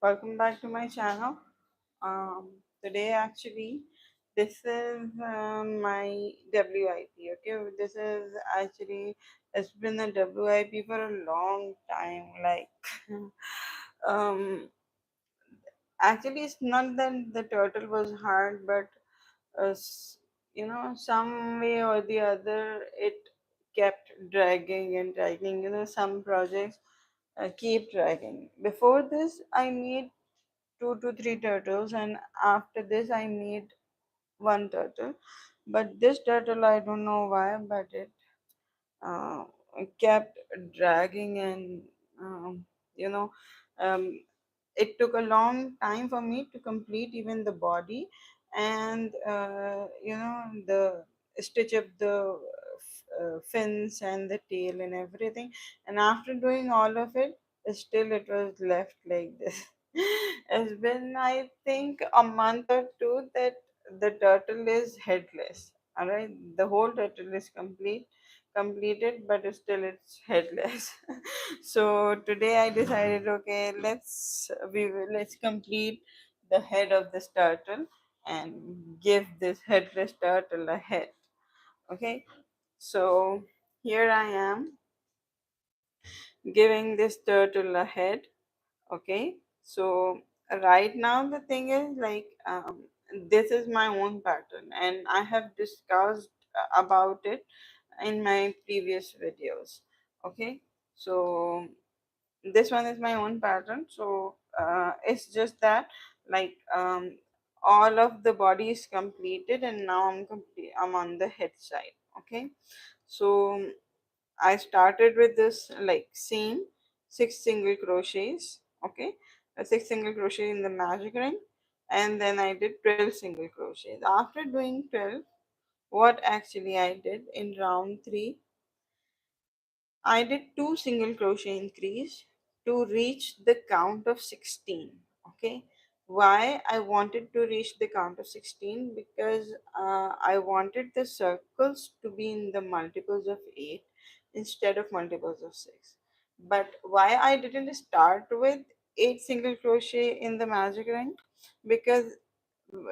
welcome back to my channel. Today actually this is my WIP. Okay, this is actually, it's been a WIP for a long time. Like, um, actually, it's not that the turtle was hard, but some way or the other, it kept dragging and dragging. Some projects keep dragging. Before this, I made 2 to 3 turtles, and after this I made one turtle. But this turtle, I don't know why, but uh, it kept dragging, and um, you know um, it took a long time for me to complete even the body, and the stitch up the fins and the tail and everything. And after doing all of it, still it was left like this. It's been, I think, a month or two that the turtle is headless. All right, the whole turtle is completed, but still it's headless. So today I decided, okay, let's complete the head of this turtle and give this headless turtle a head. Okay, so here I am giving this turtle a head. Okay, so right now the thing is, like, this is my own pattern, and I have discussed about it in my previous videos. Okay, so this one is my own pattern. So it's just that, like, all of the body is completed, and now I'm on the head side. Okay, so I started with this, like, seam, 6 single crochets. Okay, 6 single crochet in the magic ring, and then I did 12 single crochets. After doing 12, what actually I did in round 3, I did 2 single crochet increase to reach the count of 16. Okay, why I wanted to reach the count of 16? Because I wanted the circles to be in the multiples of 8 instead of multiples of 6. But why I didn't start with 8 single crochet in the magic ring? Because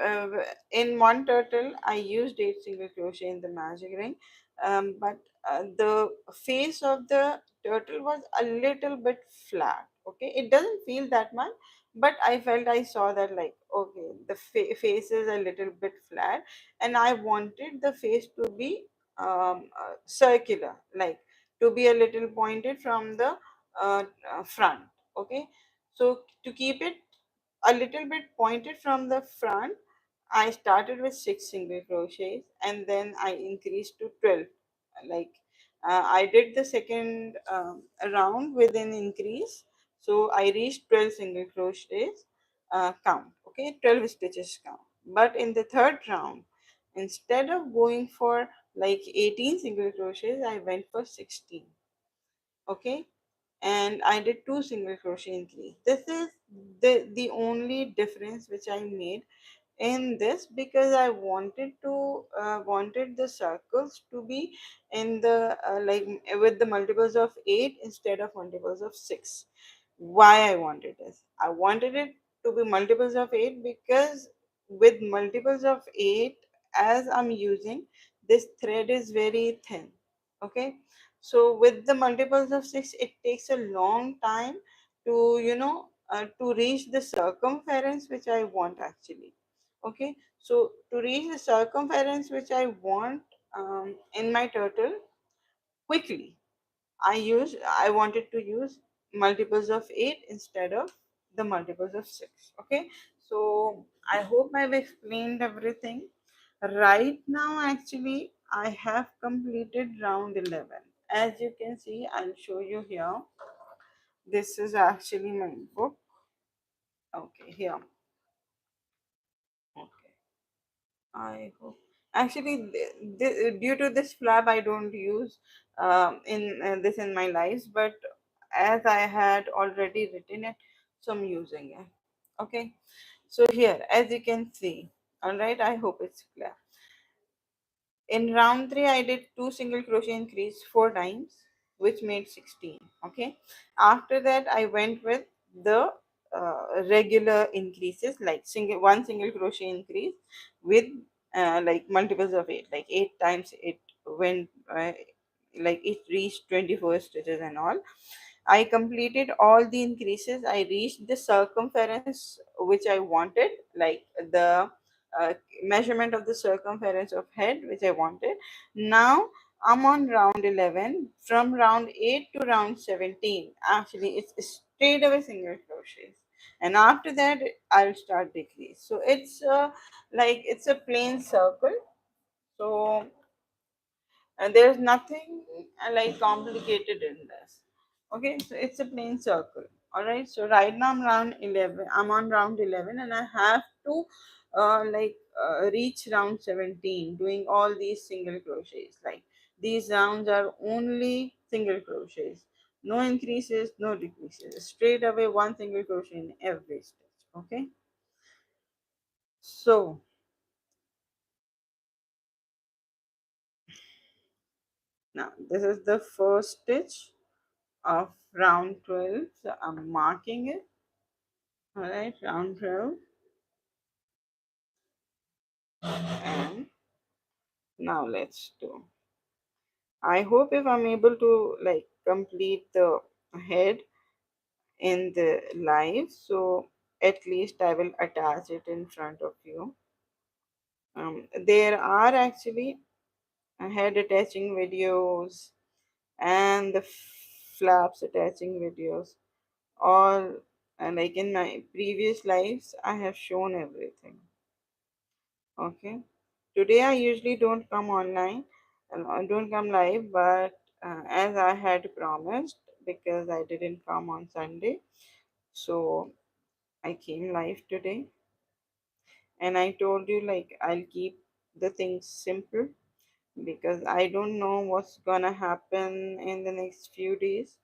uh, in one turtle I used 8 single crochet in the magic ring, but the face of the turtle was a little bit flat. Okay, it doesn't feel that much, but I saw that, like, okay, the face is a little bit flat, and I wanted the face to be circular, like, to be a little pointed from the front. Okay, so to keep it a little bit pointed from the front, I started with 6 single crochets, and then I increased to 12. Like, I did the second round with an increase, so I reached 12 single crochets count. Okay, 12 stitches count. But in the third round, instead of going for like 18 single crochets, I went for 16. Okay, and I did 2 single crochet increase. This is the only difference which I made in this, because I wanted the circles to be in the like, with the multiples of 8 instead of multiples of 6. Why I wanted this? I wanted it to be multiples of 8 because with multiples of 8, as I'm using, this thread is very thin. Okay, so with the multiples of 6, it takes a long time to to reach the circumference which I want actually. Okay, so to reach the circumference which I want in my turtle quickly, I wanted to use multiples of 8 instead of the multiples of 6. Okay, so I hope I've explained everything. Right now, actually, I have completed round 11. As you can see, I'll show you here. This is actually my book. Okay, here. Okay, I hope. Actually, due to this flap, I don't use in this in my lives, but as I had already written it, so I'm using it. Okay, so here, as you can see, all right, I hope it's clear. In round 3, I did 2 single crochet increase 4 times, which made 16. Okay, after that, I went with the regular increases, like one single crochet increase with like multiples of 8, like 8 times it went, like it reached 24 stitches and all. I completed all the increases. I reached the circumference which I wanted, like the uh, measurement of the circumference of head which I wanted. Now I'm on round 11. From round 8 to round 17, actually, it's straight away single crochets. And after that, I'll start decrease. So it's like it's a plain circle. So there's nothing like complicated in this. Okay, so it's a plain circle. All right, so right now I'm round 11. I'm on round 11, and I have to reach round 17 doing all these single crochets. Like these rounds are only single crochets, no increases, no decreases, straight away one single crochet in every stitch. Okay, so now this is the first stitch of round 12. So I'm marking it. All right, round 12. And now let's do. I hope if I'm able to like complete the head in the live, so at least I will attach it in front of you. There are actually head attaching videos and the flaps attaching videos. All like in my previous lives, I have shown everything. Okay. Today I usually don't come online, don't come live, but as I had promised, because I didn't come on Sunday, so I came live today, and I told you like I'll keep the things simple because I don't know what's gonna happen in the next few days.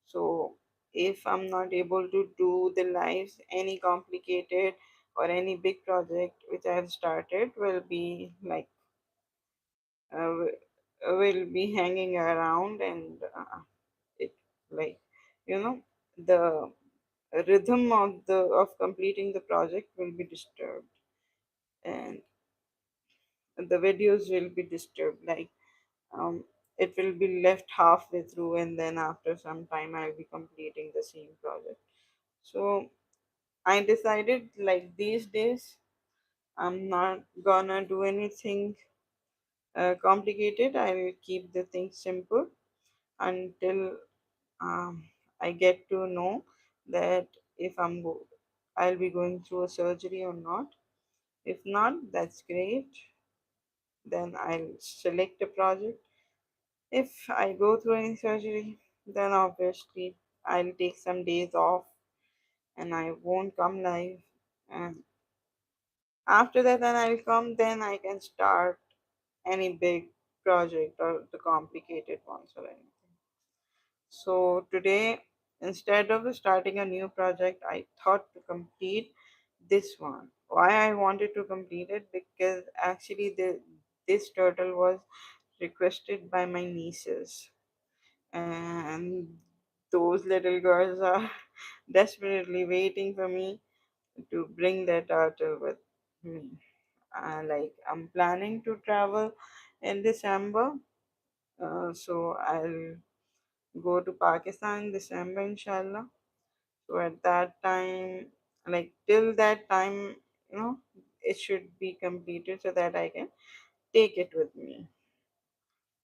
So if I'm not able to do the lives, any complicated or any big project which I have started will be like will be hanging around, and it like you know the rhythm of completing the project will be disturbed, and the videos will be disturbed, like um, it will be left halfway through, and then after some time I'll be completing the same project. So I decided like these days I'm not gonna do anything complicated. I will keep the things simple until I get to know that if I'll be going through a surgery or not. If not, that's great. Then I'll select a project. If I go through any surgery, then obviously I'll take some days off and I won't come live. And after that, then I'll come. Then I can start any big project or the complicated ones or anything. So today, instead of starting a new project, I thought to complete this one. Why I wanted to complete it? Because actually this turtle was requested by my nieces, and those little girls are desperately waiting for me to bring that turtle with me. Like I'm planning to travel in December, so I'll go to Pakistan in December, inshallah. So at that time, like till that time, you know, it should be completed so that I can take it with me.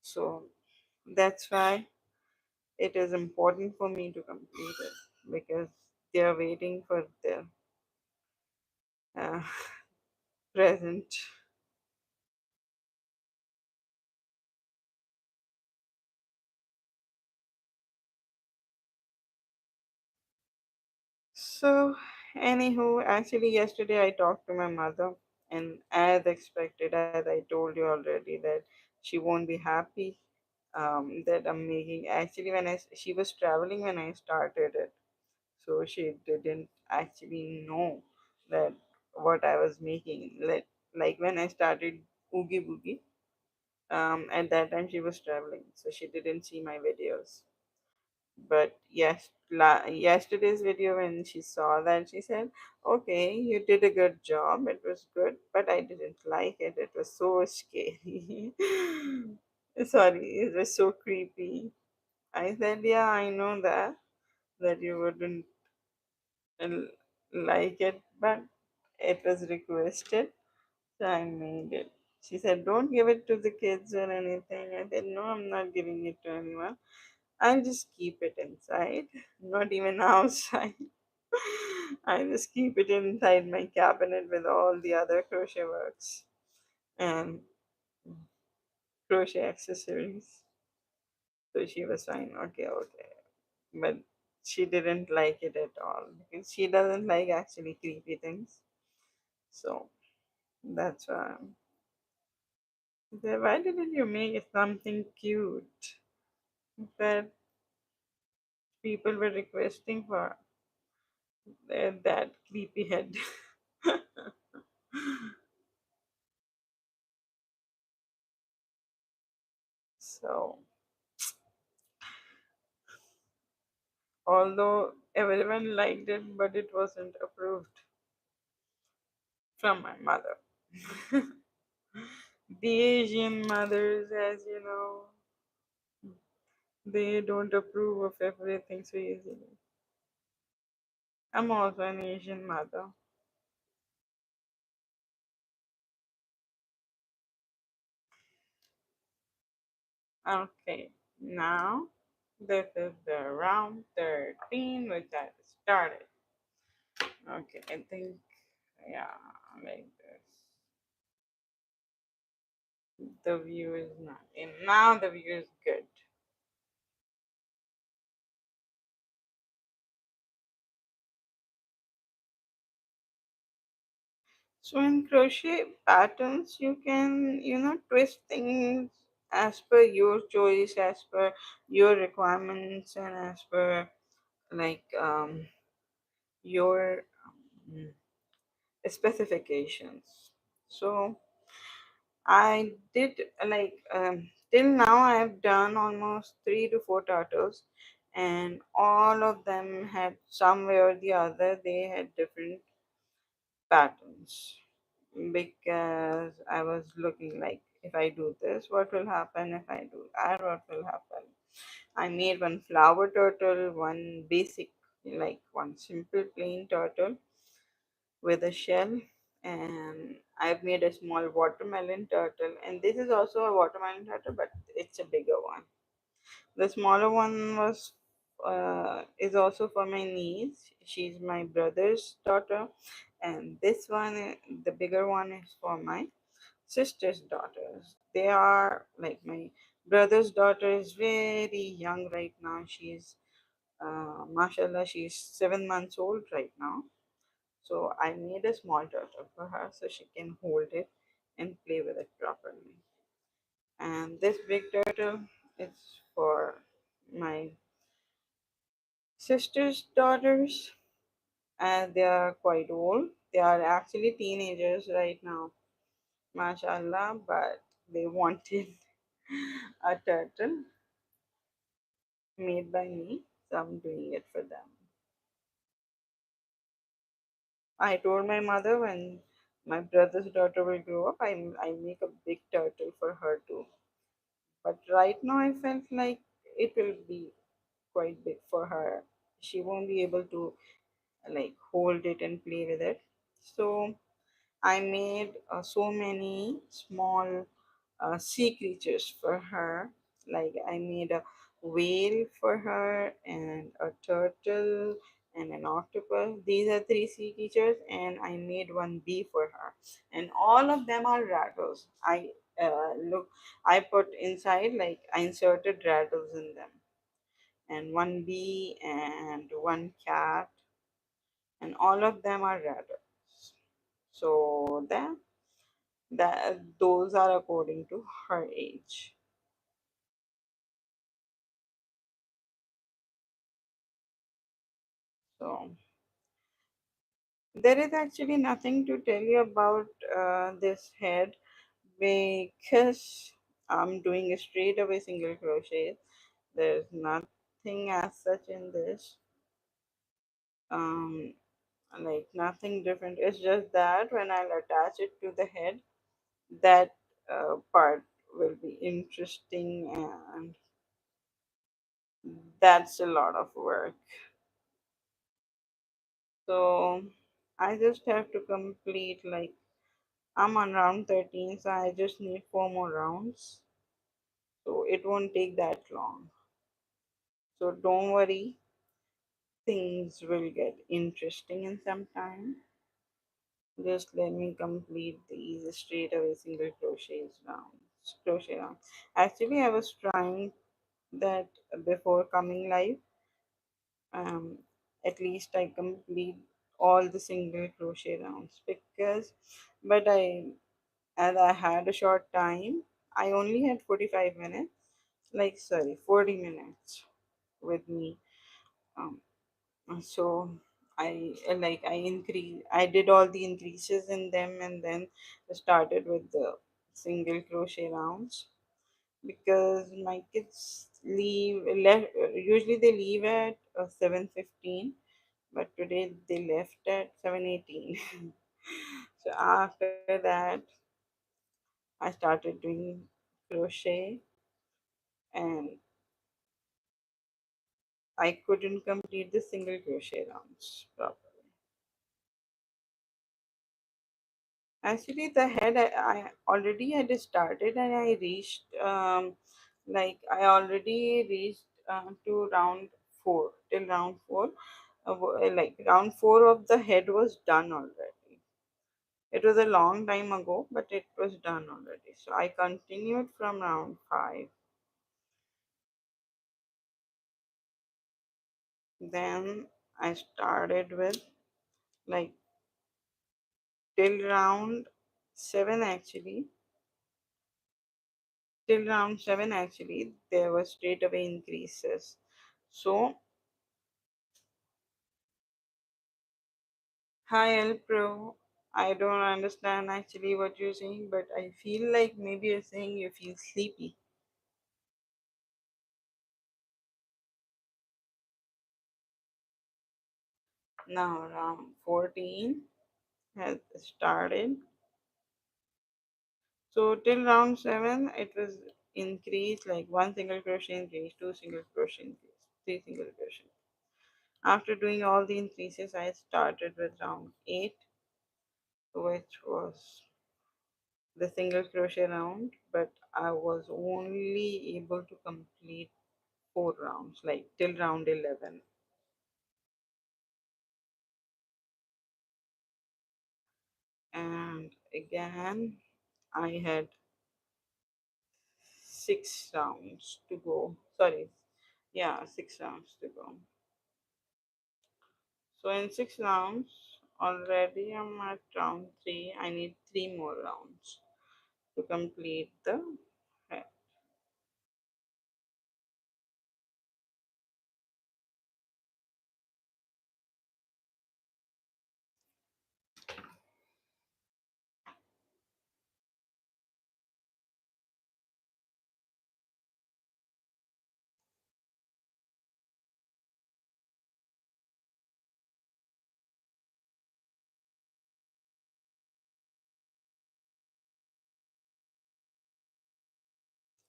So that's why it is important for me to complete it because they are waiting for their uh, present. So, anywho, actually, yesterday I talked to my mother, and as expected, as I told you already, that she won't be happy that I'm making. Actually, she was traveling when I started it, so she didn't actually know that what I was making. Like when I started Oogie Boogie, at that time she was traveling, so she didn't see my videos. But yes, yesterday's video, when she saw that, she said, "Okay, you did a good job. It was good, but I didn't like it. It was so scary." Sorry, it was so creepy. I said, "Yeah, I know that you wouldn't l- like it, but it was requested, so I made it." She said, "Don't give it to the kids or anything." I said, "No, I'm not giving it to anyone. I'll just keep it inside, not even outside." I just keep it inside my cabinet with all the other crochet works and crochet accessories. So she was fine, okay, okay. But she didn't like it at all because she doesn't like actually creepy things. So that's why. I said, "Why didn't you make it something cute that people were requesting for that creepy head?" So, although everyone liked it, but it wasn't approved from my mother. The Asian mothers, as you know, they don't approve of everything so easily. I'm also an Asian mother. Okay, now this is the round 13 which I started. Okay, I think, yeah, like this. The view is not in. Now the view is good. So in crochet patterns, you can, twist things as per your choice, as per your requirements, and as per like your um, specifications. So I did till now I have done almost 3 to 4 turtles, and all of them had some way or the other they had different patterns, because I was looking like, if I do this, what will happen? If I do that, what will happen? I made one flower turtle, one basic, like one simple plain turtle with a shell, and I've made a small watermelon turtle, and this is also a watermelon turtle, but it's a bigger one. The smaller one was is also for my niece. She's my brother's daughter, and this one, the bigger one, is for my sister's daughters. They are like, my brother's daughter is very young right now. She's mashallah, she's 7 months old right now. So I made a small turtle for her so she can hold it and play with it properly. And this big turtle is for my sister's daughters, and they are quite old. They are actually teenagers right now, mashallah, but they wanted a turtle made by me, so I'm doing it for them. I told my mother, when my brother's daughter will grow up, I make a big turtle for her too. But right now, I felt like it will be quite big for her. She won't be able to like hold it and play with it. So I made so many small sea creatures for her. Like I made a whale for her, and a turtle, and an octopus. These are three sea creatures, and I made one bee for her. And all of them are rattles. I put inside, like I inserted rattles in them, and one bee and one cat, and all of them are rattles. So that those are according to her age. So there is actually nothing to tell you about this head, because I'm doing a straight away single crochet. There's not. thing as such in this. Um, like nothing different. It's just that when I'll attach it to the head, that part will be interesting, and that's a lot of work. So I just have to complete, like, I'm on round 13, so I just need 4 more rounds. So it won't take that long. So don't worry, things will get interesting in some time. Just let me complete these straight away single crochet round. Actually, I was trying that before coming live. Um, at least I complete all the single crochet rounds, because, but as I had a short time, I only had 45 minutes, like, sorry, 40 minutes with me. Um, so I did all the increases in them, and then started with the single crochet rounds, because my kids usually they leave at 7:15, but today they left at 7:18. So after that I started doing crochet, and I couldn't complete the single crochet rounds properly. Actually, the head I already had started, and I reached, I already reached to round four, till round four. Like round four of the head was done already. It was a long time ago, but it was done already. So I continued from round five. Then I started with, like, till round seven actually. Till round seven actually, there were straight away increases. So, hi Elpro. I don't understand actually what you're saying, but I feel like maybe you're saying you feel sleepy. Now round 14 has started. So till round 7, it was increased, like one single crochet increase, two single crochet increase, three single crochet. After doing all the increases, I started with round 8, which was the single crochet round, but I was only able to complete 4 rounds, like till round 11. And again, I had 6 rounds to go. Sorry, yeah, 6 rounds to go. So in 6 rounds, already I'm at round 3. I need 3 more rounds to complete the head.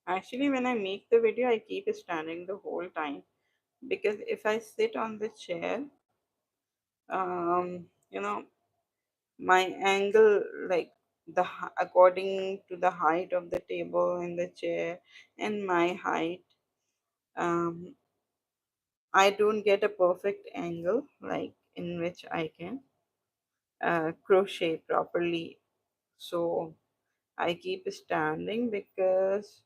Actually, when I make the video, I keep standing the whole time, because if I sit on the chair, you know, my angle, like, according to the height of the table and the chair and my height, um, I don't get a perfect angle, like, in which I can crochet properly. So I keep standing, because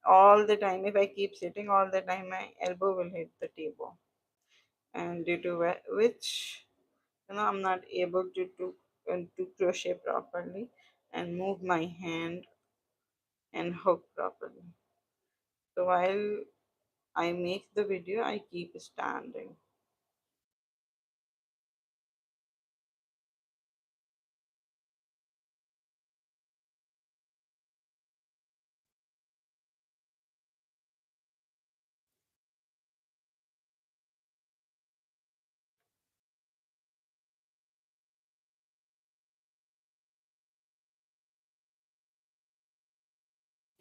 all the time, if I keep sitting all the time, my elbow will hit the table, and due to which, I'm not able to crochet properly and move my hand and hook properly. So while I make the video, I keep standing.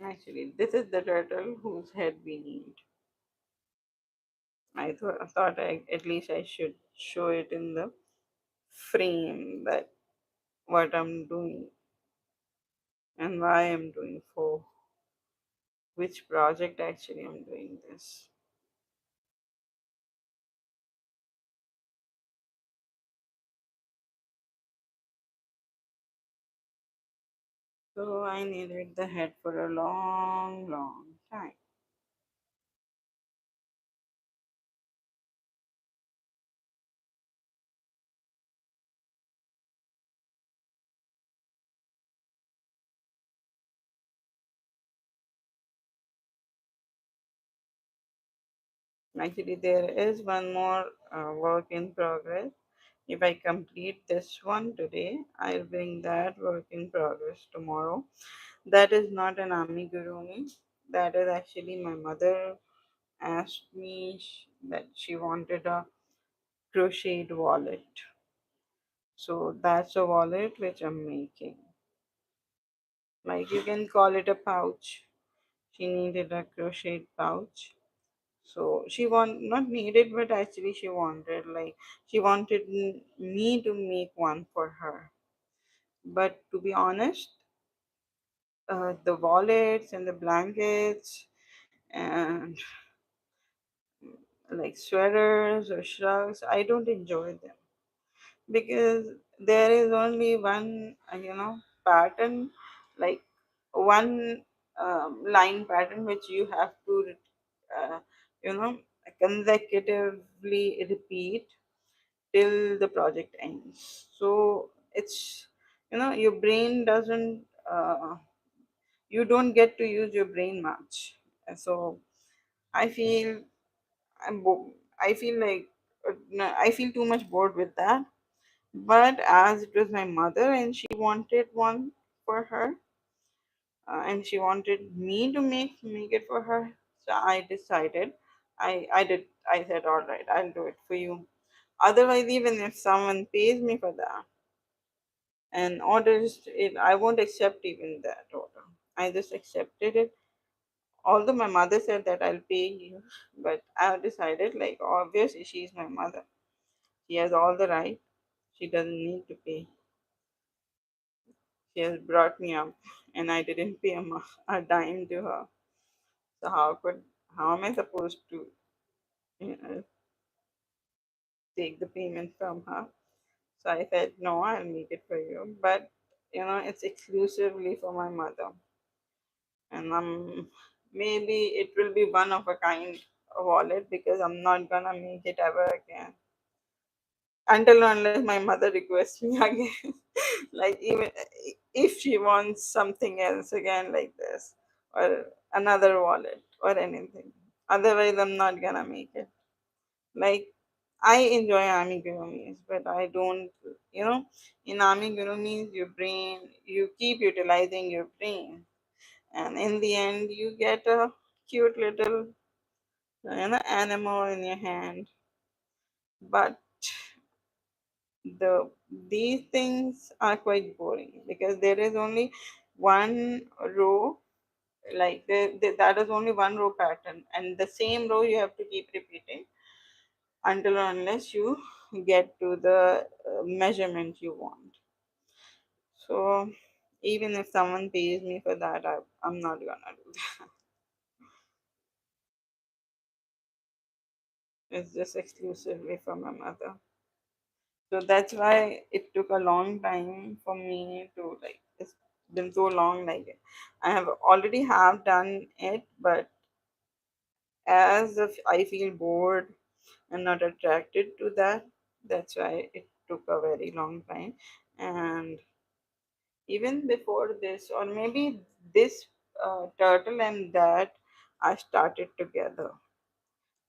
Actually, this is the turtle whose head we need. I thought at least I should show it in the frame that what I'm doing and why I'm doing for which project actually I'm doing this. So I needed the head for a long, long time. Actually, there is one more work in progress. If I complete this one today, I'll bring that work in progress tomorrow. That is not an amigurumi. That is actually my mother asked me that she wanted a crocheted wallet. So that's a wallet which I'm making. Like you can call it a pouch. She needed a crocheted pouch. So she want not needed, but actually she wanted like she wanted me to make one for her. But to be honest, the wallets and the blankets and like sweaters or shrugs, I don't enjoy them because there is only one, pattern, like one line pattern which you have to, uh, you know, consecutively repeat till the project ends. So it's, your brain doesn't, you don't get to use your brain much. So I feel I feel like no, I feel too much bored with that. But as it was my mother and she wanted one for her, and she wanted me to make it for her, so I decided, I said, all right, I'll do it for you. Otherwise, even if someone pays me for that and orders it, I won't accept even that order. I just accepted it. Although my mother said that I'll pay you, but I decided, like, obviously she's my mother. She has all the right. She doesn't need to pay. She has brought me up, and I didn't pay a dime to her. So how am I supposed to, you know, take the payment from her? So I said no, I'll make it for you, but it's exclusively for my mother, and maybe it will be one of a kind wallet because I'm not gonna make it ever again until or unless my mother requests me again. Like even if she wants something else again like this or another wallet or anything. Otherwise I'm not gonna make it. Like I enjoy amigurumis, but I don't, in amigurumis you keep utilizing your brain, and in the end you get a cute little animal in your hand. But the these things are quite boring because there is only one row, like that is only one row pattern, and the same row you have to keep repeating until or unless you get to the measurement you want. So even if someone pays me for that, I'm not gonna do that. It's just exclusively for my mother. So that's why it took a long time for me to, like, it's been so long, like I have already have done it, but as if I feel bored and not attracted to that, that's why it took a very long time. And even before this, or maybe this turtle and that I started together,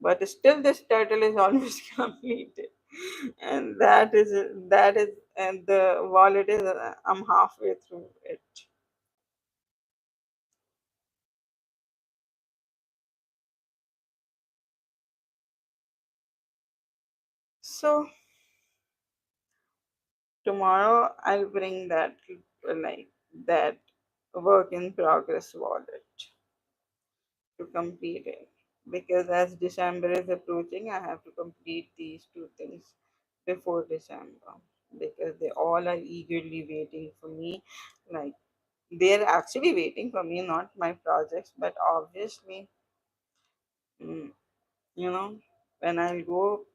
but still this turtle is almost completed, and that is and the wallet is I'm halfway through it. So tomorrow I'll bring that, like, that work in progress wallet to complete it. Because as December is approaching, I have to complete these two things before December, because they all are eagerly waiting for me. Like, they're actually waiting for me, not my projects, but obviously, mm, you know, when I'll go,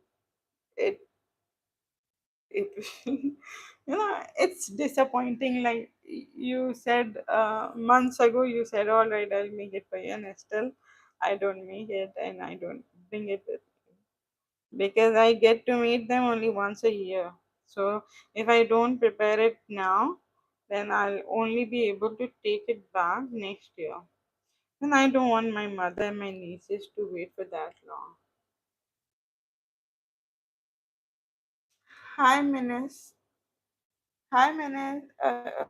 it it it's disappointing. Like you said months ago, you said, all right, I'll make it for you, and still I don't make it, and I don't bring it with me, because I get to meet them only once a year. So if I don't prepare it now, then I'll only be able to take it back next year, and I don't want my mother and my nieces to wait for that long. Hi, Minis. Hi, Minis.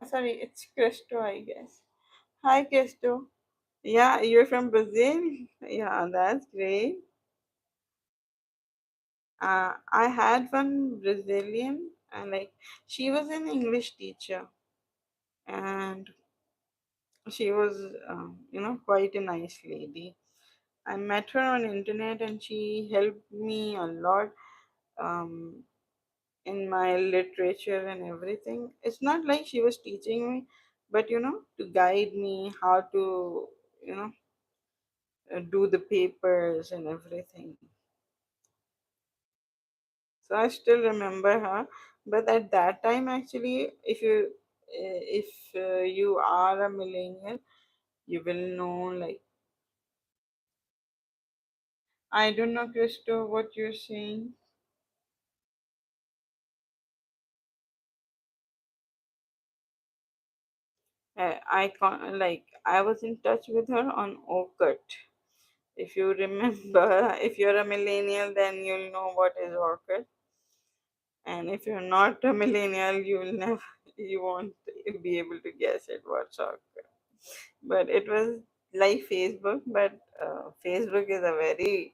Sorry, it's Cristo, I guess. Hi, Cristo. Yeah, you're from Brazil? Yeah, that's great. I had one Brazilian, and like she was an English teacher, and she was, quite a nice lady. I met her on internet, and she helped me a lot um, in my literature and everything. It's not like she was teaching me, but to guide me how to, you know, do the papers and everything. So I still remember her. But at that time, actually, if you are a millennial, you will know. Like, I don't know, Christo, what you're saying. I was in touch with her on Orkut. If you remember, if you're a millennial, then you'll know what is Orkut. And if you're not a millennial, you won't be able to guess it what's Orkut. But it was like Facebook, but Facebook is a very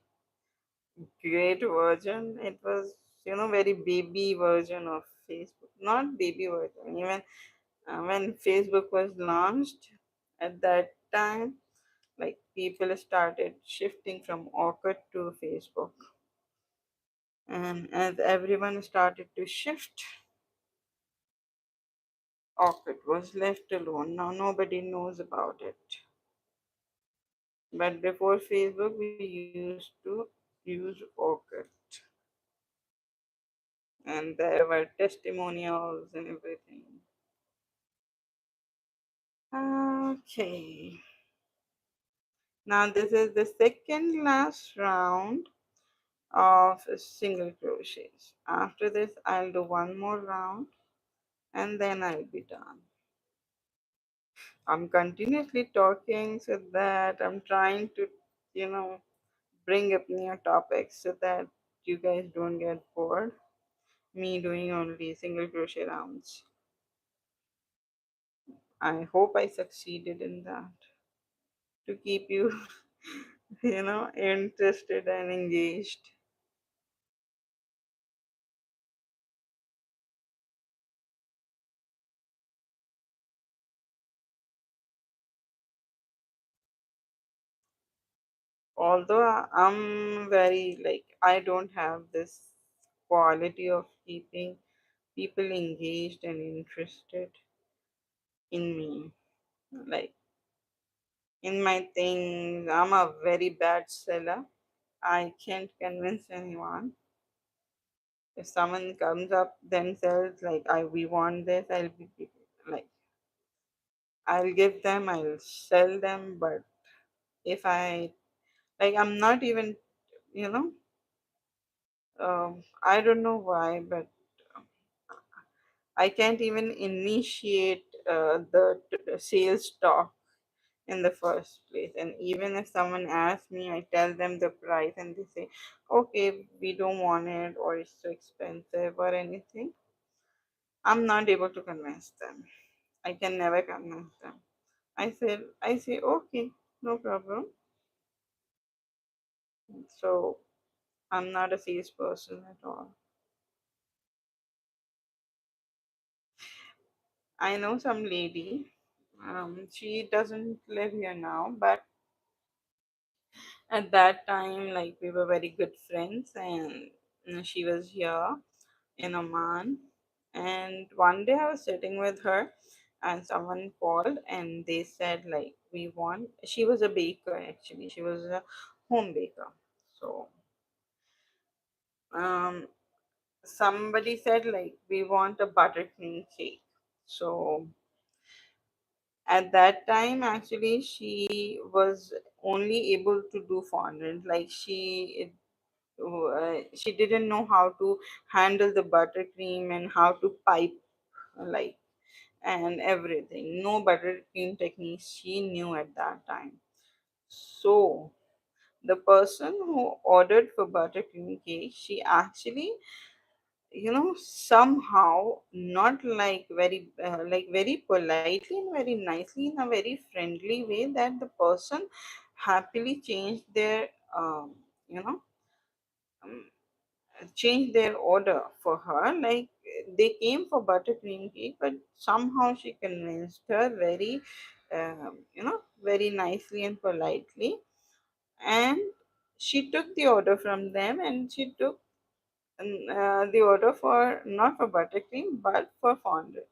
great version. It was, very baby version of Facebook. Not baby version. Even when Facebook was launched at that time, like people started shifting from Orkut to Facebook. And as everyone started to shift, Orkut was left alone. Now nobody knows about it. But before Facebook, we used to use Orkut, and there were testimonials and everything. Okay, now this is the second last round of single crochets. After this, I'll do one more round, and then I'll be done. I'm continuously talking so that I'm trying to, you know, bring up new topics so that you guys don't get bored. Me doing only single crochet rounds. I hope I succeeded in that to keep you, interested and engaged. Although I'm very, like, I don't have this quality of keeping people engaged and interested in me. Like, in my things, I'm a very bad seller. I can't convince anyone. If someone comes up themselves like, I we want this, like, I'll give them, I'll sell them. But if I, like, I'm not even, you know I don't know why, but I can't even initiate the sales talk in the first place. And even if someone asks me, I tell them the price, and they say, okay, we don't want it, or it's too expensive, or anything. I'm not able to convince them. I can never convince them. I say, okay, no problem. So I'm not a salesperson at all. I know some lady. She doesn't live here now, but at that time, like we were very good friends, and she was here in Oman. And one day I was sitting with her, and someone called, and they said like we want. She was a baker actually. She was a home baker. So um, somebody said like we want a buttercream cake. So at that time actually she was only able to do fondant, like she didn't know how to handle the buttercream and how to pipe, like, and everything. No buttercream techniques she knew at that time. So the person who ordered for buttercream cake, she actually, somehow, not like very politely and very nicely, in a very friendly way, that the person happily changed their you know um, changed their order for her. Like, they came for buttercream cake, but somehow she convinced her very very nicely and politely, and she took the order from them, and she took the order for, not for buttercream but for fondant.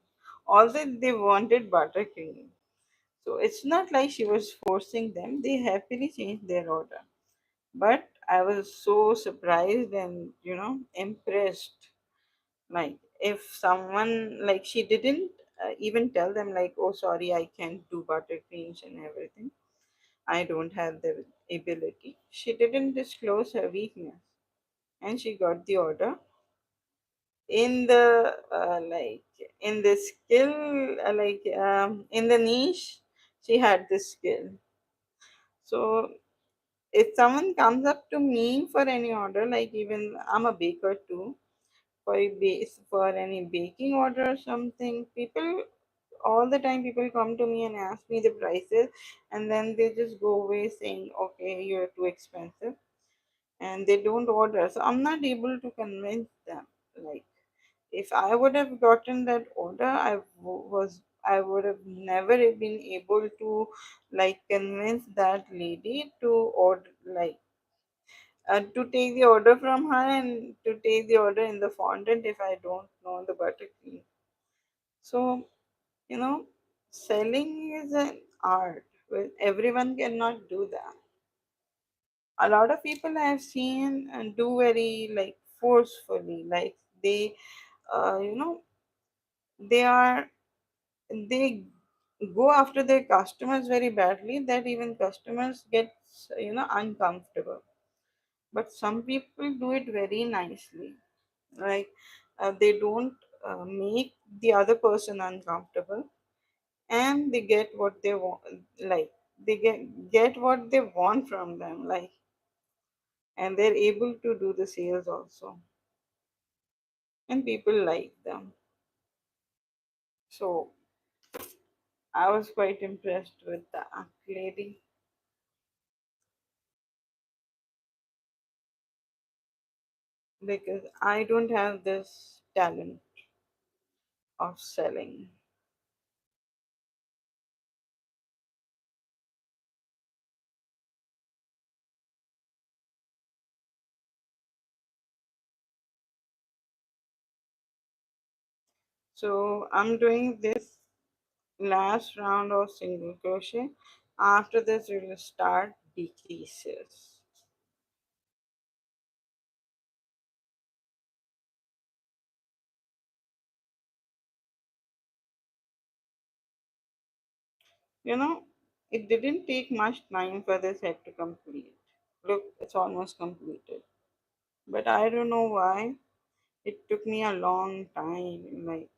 Although they wanted buttercream, so it's not like she was forcing them. They happily changed their order. But I was so surprised and impressed. Like, if someone, like, she didn't even tell them like, oh sorry, I can't do buttercreams and everything, I don't have the ability. She didn't disclose her weakness, and she got the order in the in the skill, in the niche. She had this skill. So if someone comes up to me for any order, like, even I'm a baker too, for for any baking order or something, people, all the time people come to me and ask me the prices, and then they just go away saying, okay, you're too expensive, and they don't order. So I'm not able to convince them. Like, if I would have gotten that order, I would have never been able to, like, convince that lady to order, like, to take the order from her and to take the order in the fondant if I don't know the buttercream. So, you know, selling is an art. Well, everyone cannot do that. A lot of people I have seen and do very, like, forcefully, like, they, uh, you know, they are they go after their customers very badly, that even customers get uncomfortable. But some people do it very nicely, like, they don't make the other person uncomfortable, and they get what they want, like, they get what they want from them, like, and they're able to do the sales also, and people like them. So I was quite impressed with that lady, because I don't have this talent of selling. So I'm doing this last round of single crochet. After this, we will start decreases. You know, it didn't take much time for this head to complete. Look, it's almost completed. But I don't know why it took me a long time, like,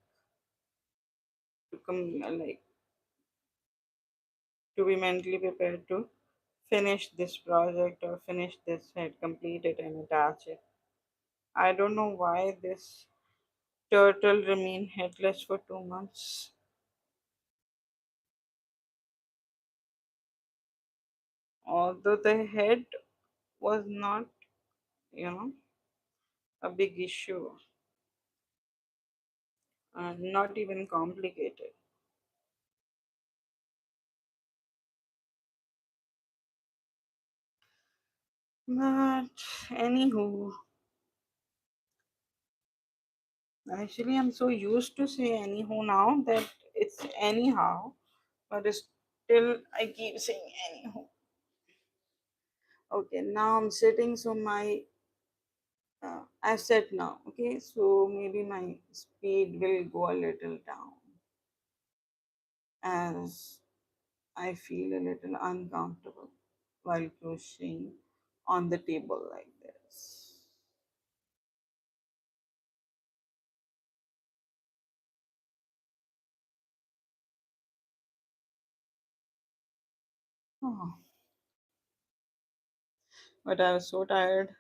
to come, like, to be mentally prepared to finish this project or finish this head, complete it and attach it. I don't know why this turtle remained headless for 2 months. Although the head was not, you know, a big issue, not even complicated. But anywho, actually, I'm so used to say anywho now that it's anyhow, but it's still I keep saying anywho. Okay, now I'm sitting, so my I've set now. Okay, so maybe my speed will go a little down as I feel a little uncomfortable while crocheting on the table like this. Oh, but I was so tired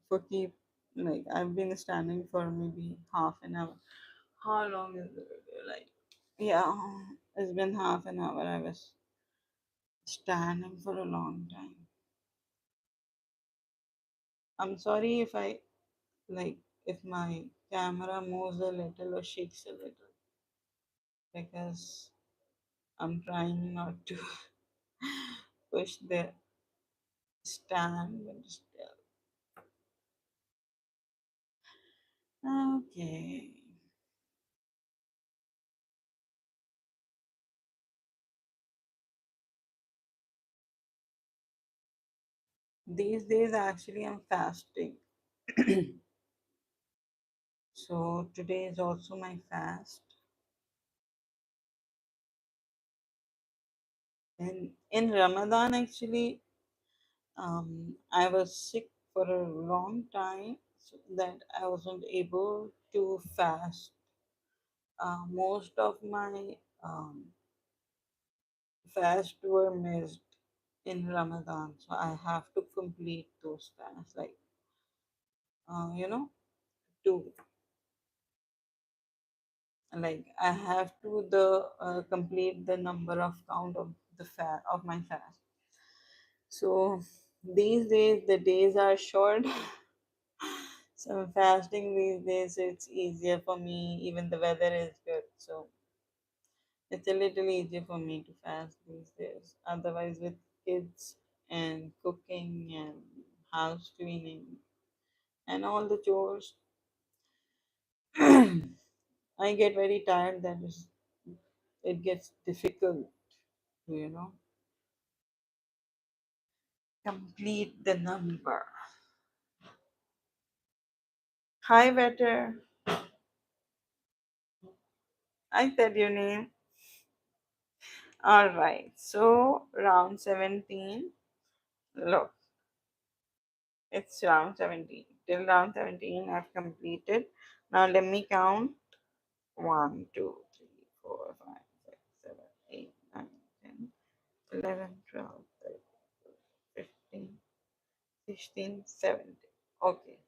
for keep like I've been standing for maybe half an hour. How long is it? Like, yeah, it's been half an hour. I was standing for a long time. I'm sorry if I like if my camera moves a little or shakes a little because I'm trying not to push the stand but still. Okay. These days actually I'm fasting. So today is also my fast. And in Ramadan actually I was sick for a long time so that I wasn't able to fast. Most of my fasts were missed in Ramadan, so I have to complete those fasts. Like, you know, to like I have to the complete the number of count of the fast of my fast. So these days the days are short. So I'm fasting these days, so it's easier for me. Even the weather is good, so it's a little easier for me to fast these days. Otherwise, with kids and cooking and house cleaning and all the chores, I get very tired. That is, it gets difficult to, complete the number. Hi, Vetter. I said your name. All right. So round 17. Look, it's round 17. Till round 17, I've completed. Now let me count. 1, 2, 3, 4, 5, 6, 7, 8, 9, 10, 11, 12, 13, 15, 16, 17. Okay.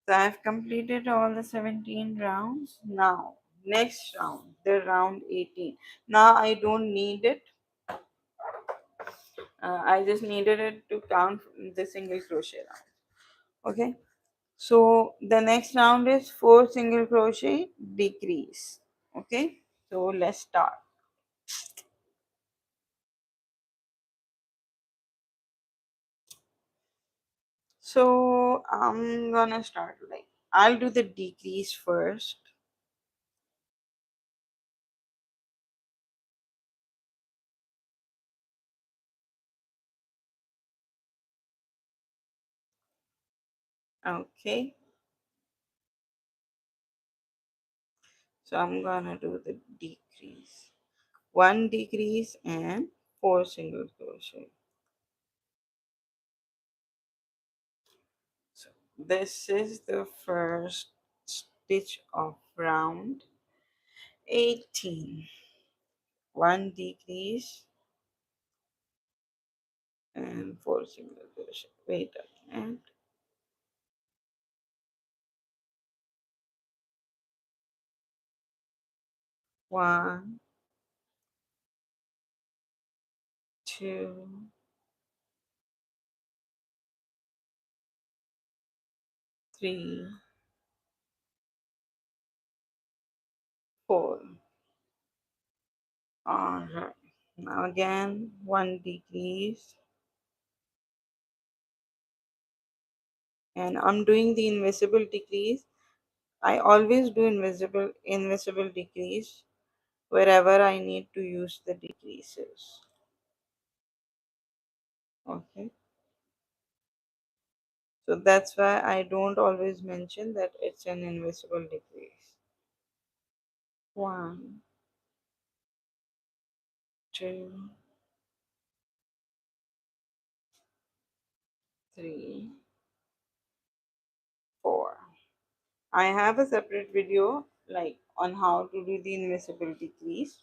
So I've completed all the 17 rounds. Now, next round, the round 18. Now I don't need it. I just needed it to count the single crochet round. Okay. So the next round is 4 single crochet decrease. Okay. So let's start. So I'm gonna start like I'll do the decrease first. Okay. So I'm gonna do the decrease. One decrease and 4 single crochet. So this is the first stitch of round 18. One decrease and 4 single crochet. Wait a minute. One, two, three, four. Alright. Now again, one decrease and I'm doing the invisible decrease. I always do invisible decrease wherever I need to use the decreases. Okay, so that's why I don't always mention that it's an invisible decrease. One, two, three, four. I have a separate video like on how to do the invisible decrease.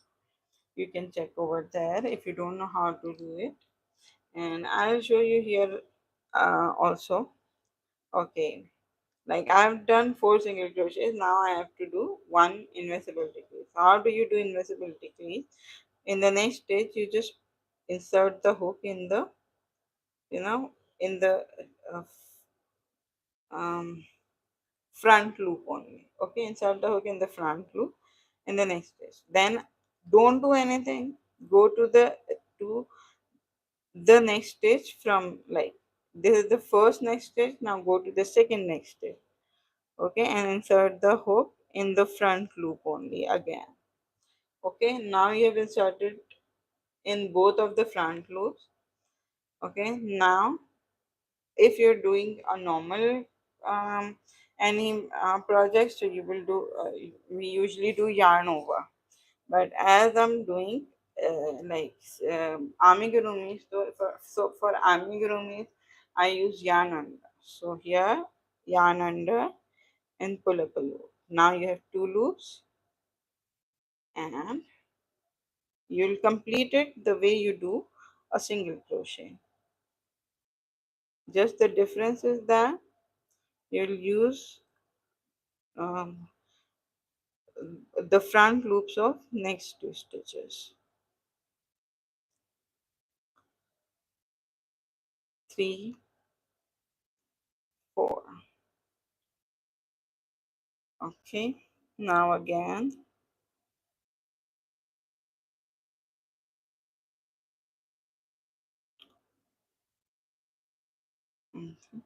You can check over there if you don't know how to do it, and I'll show you here also. Okay, like I've done four single crochets, now I have to do one invisible decrease. How do you do invisible decrease? In the next stitch you just insert the hook in the, you know, in the uh, um, front loop only. Okay, insert the hook in the front loop in the next stitch, then don't do anything, go to the next stitch from, like, this is the first next stitch, now go to the second next stitch. Okay, and insert the hook in the front loop only again. Okay, now you have inserted in both of the front loops. Okay, now if you're doing a normal any project, so you will do we usually do yarn over, but as I'm doing like amigurumis, so for amigurumis I use yarn under. So here yarn under and pull up a loop. Now you have two loops, and you'll complete it the way you do a single crochet. Just the difference is that you'll use um, the front loops of next two stitches. Three, four. Okay, now again. Mhm.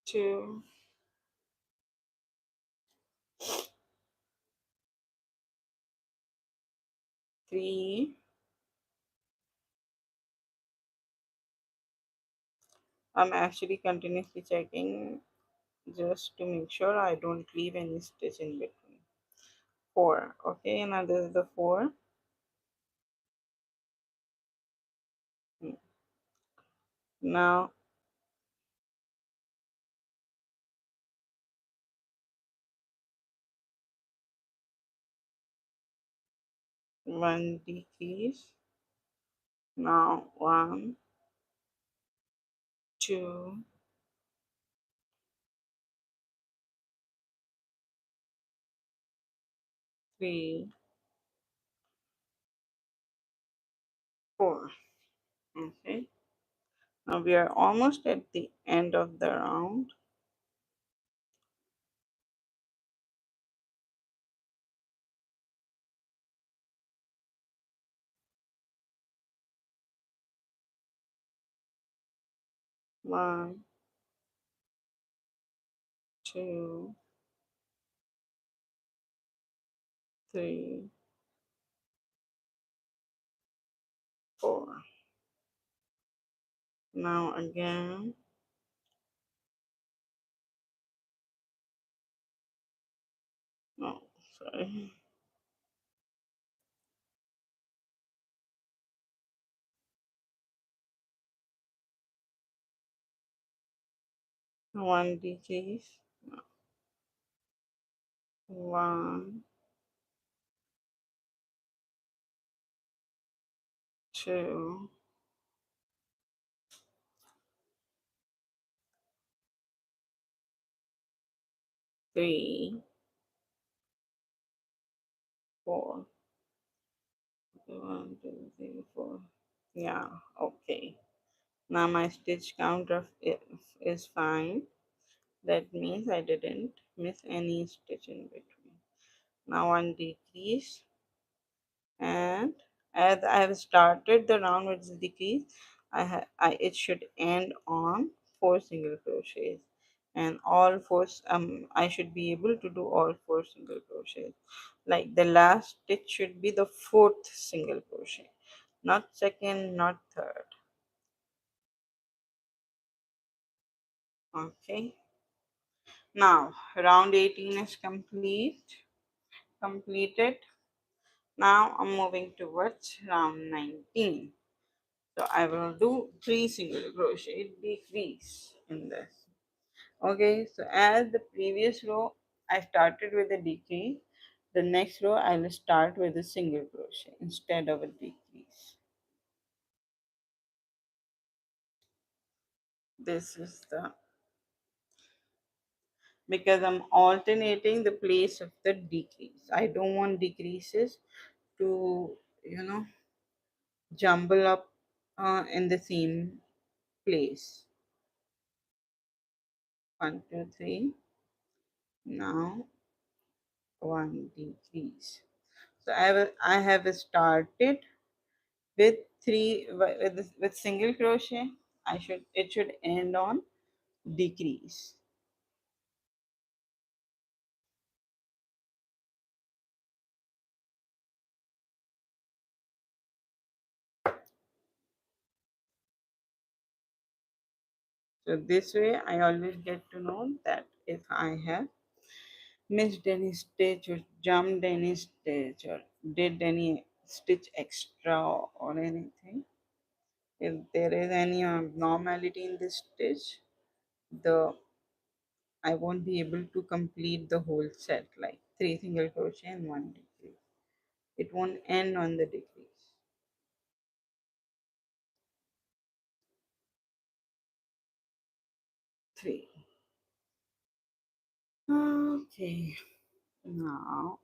Two, three. I'm actually continuously checking just to make sure I don't leave any stitch in between. Four. Okay, now this is the four. Mm. Now one decrease. Now one, two, three, four. Okay. Now we are almost at the end of the round. One, two, three, four. Now again. No, sorry. One decrease. One, two, three, four. One, two, three, four. Yeah, okay. Now my stitch count of is fine. That means I didn't miss any stitch in between. Now one decrease, and as I have started the round with the decrease, it should end on 4 single crochets, and all four I should be able to do all 4 single crochets. Like the last stitch should be the fourth single crochet, not second, not third. Okay, now round 18 is completed. Now I'm moving towards round 19. So I will do 3 single crochet decrease in this. Okay, so as the previous row I started with a decrease, the next row I will start with a single crochet instead of a decrease. This is the, because I'm alternating the place of the decrease. I don't want decreases to, jumble up in the same place. 1, 2, 3. Now one decrease. So I have started with with single crochet. It should end on decrease. So this way I always get to know that if I have missed any stitch or jumped any stitch or did any stitch extra or anything, if there is any abnormality in this stitch, the I won't be able to complete the whole set, like 3 single crochet and one decrease. It won't end on the decrease. 3. Okay, now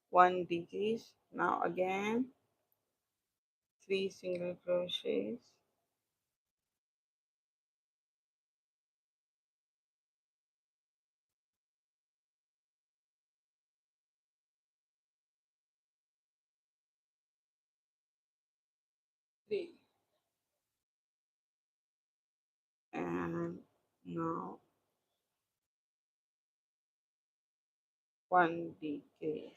one decrease. Now again 3 single crochets. 3, and now one decrease.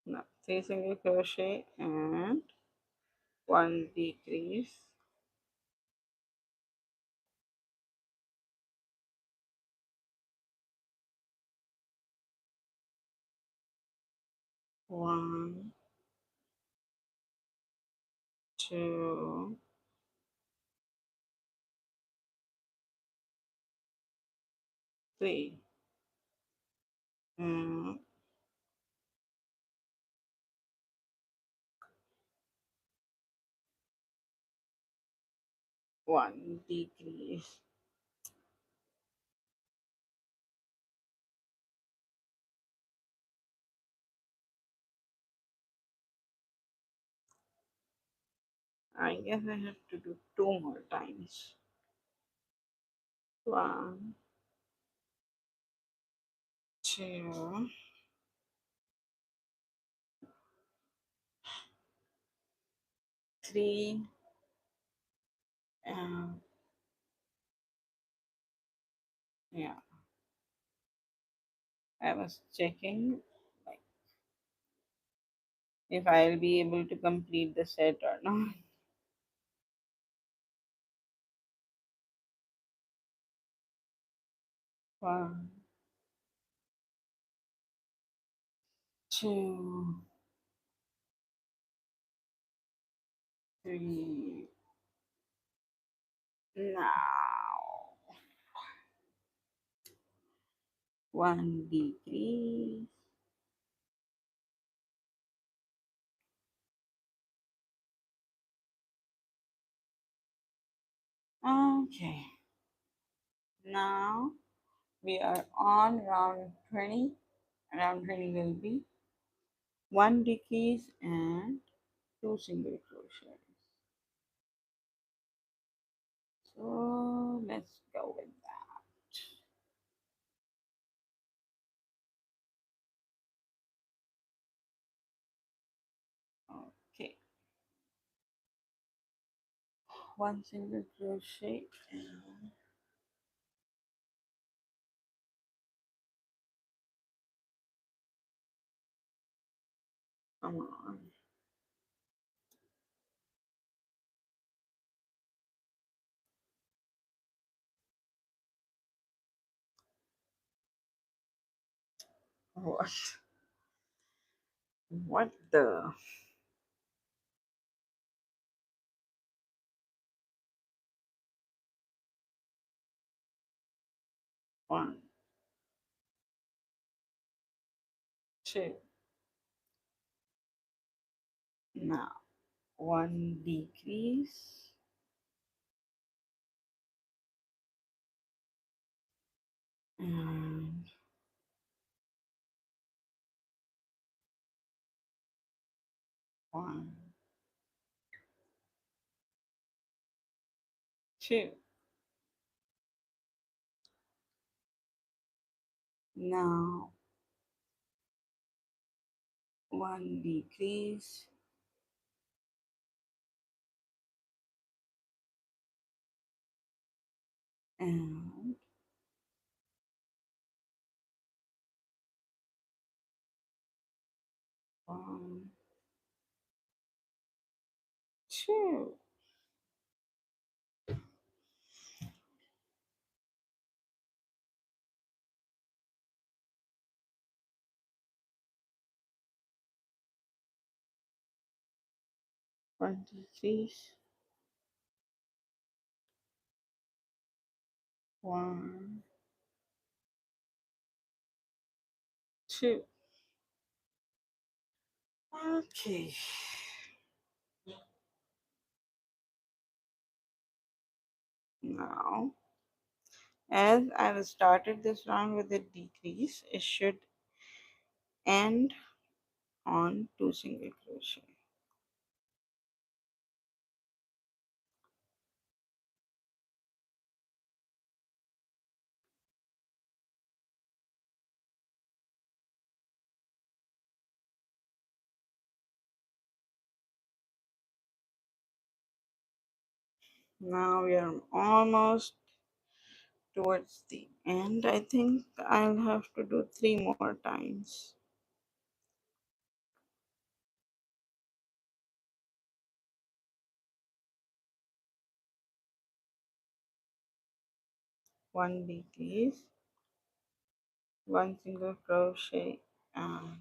Now 3 single crochet and one decrease. One, 2, 3, and one decrease. I guess I have to do 2 more times. 1, 2, 3, and yeah, I was checking like if I'll be able to complete the set or not. 1, 2, 3. Now 1 decrease. Okay, now we are on round 20. Round 20 will be 1 decrease and 2 single crochets. So let's go with that. Okay, 1 single crochet and come on. What? What the? One, two. Now, 1 decrease and 1, 2. Now, 1 decrease and 1, 2. 1 decrease, 1, 2. Okay. Now, as I have started this round with a decrease, it should end on 2 single crochet. Now we are almost towards the end. I think I'll have to do 3 more times. One decrease, 1 single crochet and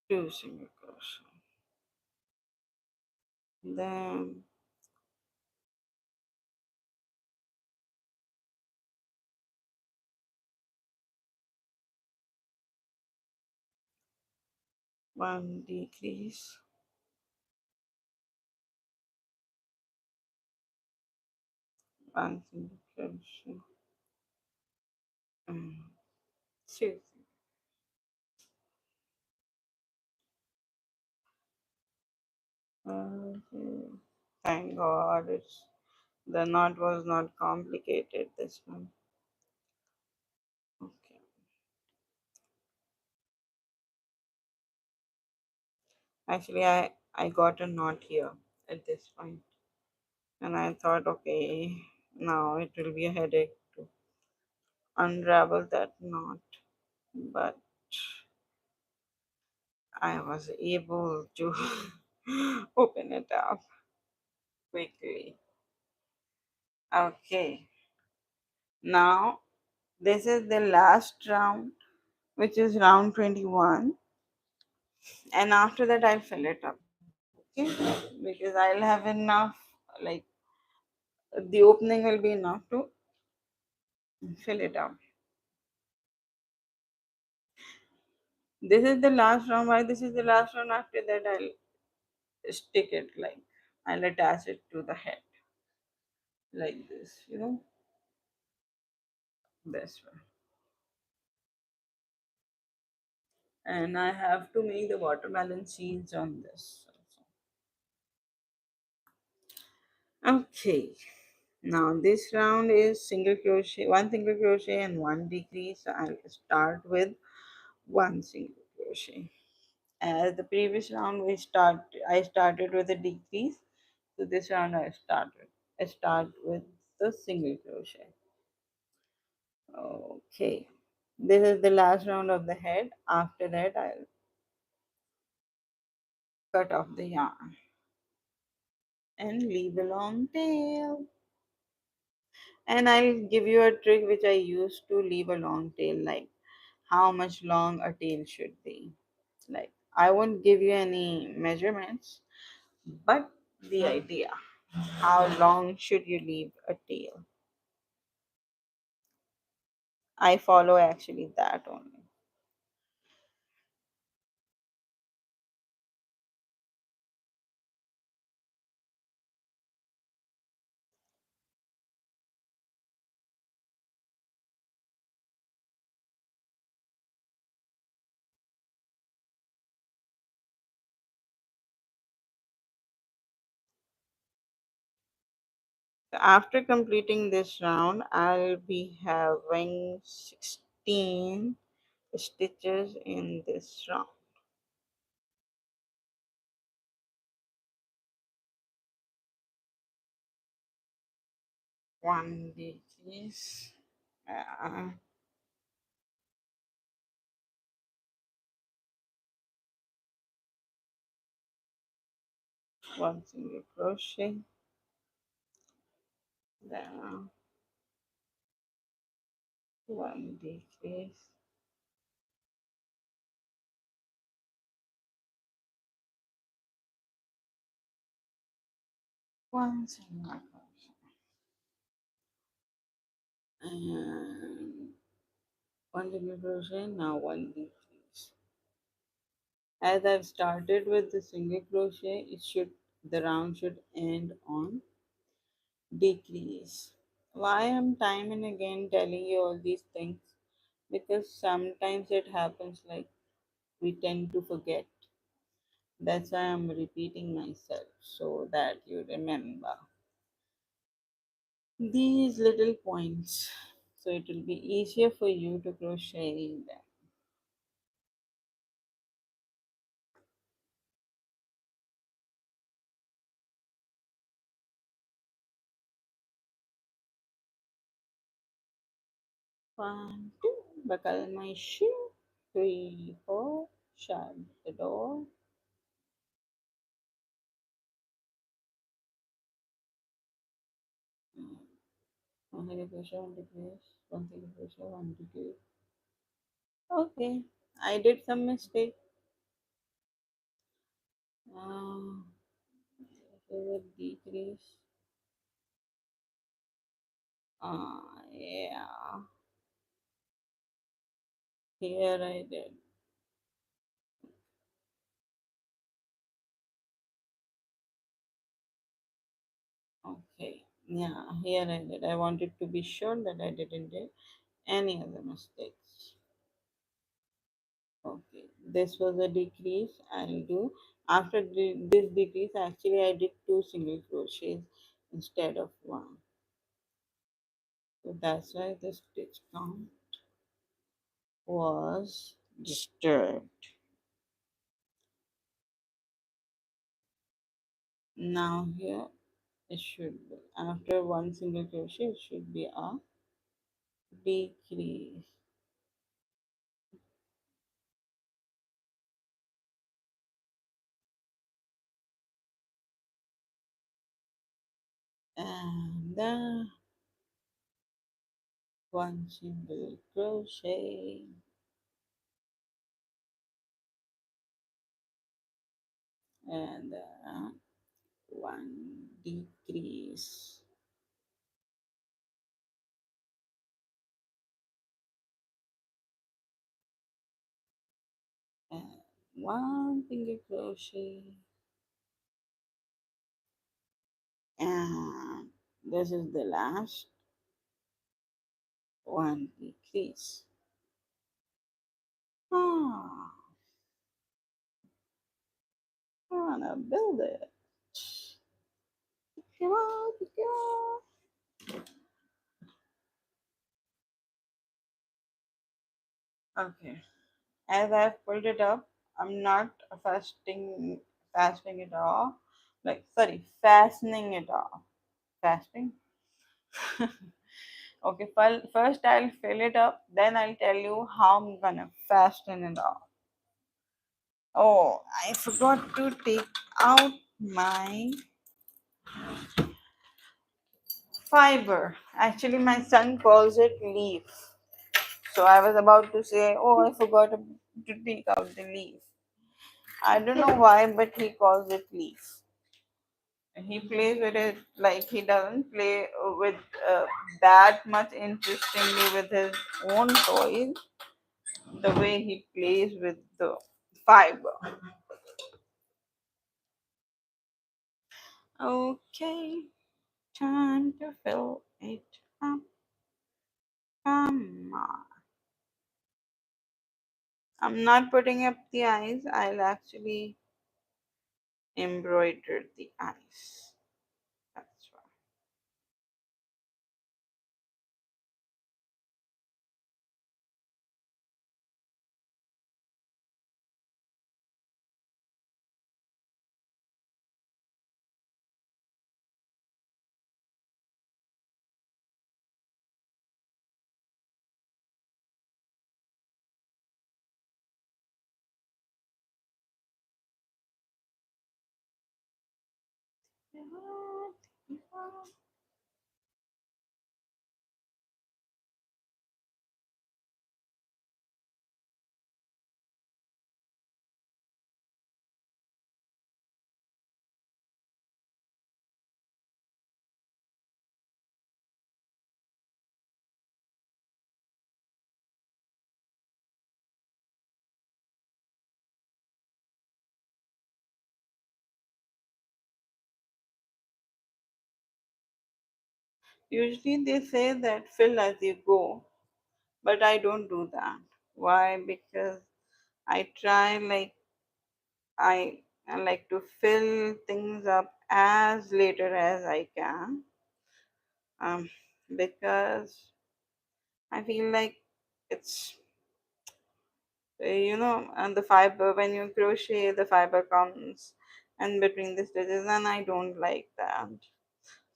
2 single crochet. Then 1 decrease, 1 single crochet and 2. Okay. Thank God the knot was not complicated this one. Okay. Actually I got a knot here at this point and I thought okay now it will be a headache to unravel that knot, but I was able to open it up quickly. Okay, now this is the last round, which is round 21, and after that I'll fill it up. Okay, because I'll have enough, like the opening will be enough to fill it out. This is the last round. Why this is the last round? After that, I'll stick it, like I'll attach it to the head like this, this way. And I have to make the watermelon seeds on this also. Okay, now this round is single crochet, one single crochet and one decrease. So I'll start with one single crochet. As the previous round I started with a decrease. So this round I start with the single crochet. Okay, this is the last round of the head. After that, I'll cut off the yarn and leave a long tail. And I'll give you a trick which I use to leave a long tail, like how much long a tail should be. Like I won't give you any measurements, but the idea. How long should you leave a tail? I follow actually that only. So after completing this round, I'll be having 16 stitches in this round. One decrease, uh, one single crochet, then one decrease, one single crochet, and one single crochet. Now one decrease. As I've started with the single crochet, the round should end on decrease. Why I'm time and again telling you all these things? Because sometimes it happens like we tend to forget. That's why I'm repeating myself so that you remember these little points. So it will be easier for you to crochet them. One, two, buckle my shoe. Three, four, shut the door. One single crochet, one decrease, one single crochet, one decrease. Okay, I did some mistake. Uh, this is a decrease. Yeah, here I did. Okay, yeah, here I did. I wanted to be sure that I didn't do any other mistakes. Okay, this was a decrease. I'll do after this decrease. Actually, I did two single crochets instead of one. So that's why the stitch count was disturbed. Now here it should be after one single crochet. It should be a decrease. And one single crochet, and one decrease, and one finger crochet, and this is the last one decrease. Ah, I wanna build it. Come on, girl. Okay, as I've pulled it up, I'm not fastening it off. Like, sorry, fastening it off. Fastening. Okay, first I'll fill it up, then I'll tell you how I'm gonna fasten it off. Oh, I forgot to take out my fiber. Actually, my son calls it leaf. So I was about to say, oh, I forgot to take out the leaf. I don't know why, but he calls it leaf. And he plays with it like he doesn't play with that much interestingly with his own toys the way he plays with the fiber. Okay, time to fill it up. Come on. I'm not putting up the eyes, I'll actually embroider the eyes. That's right. Usually they say that fill as you go, but I don't do that. Why? Because I try I like to fill things up as later as I can. Um, because I feel like it's and the fiber when you crochet the fiber comes and between the stitches and I don't like that.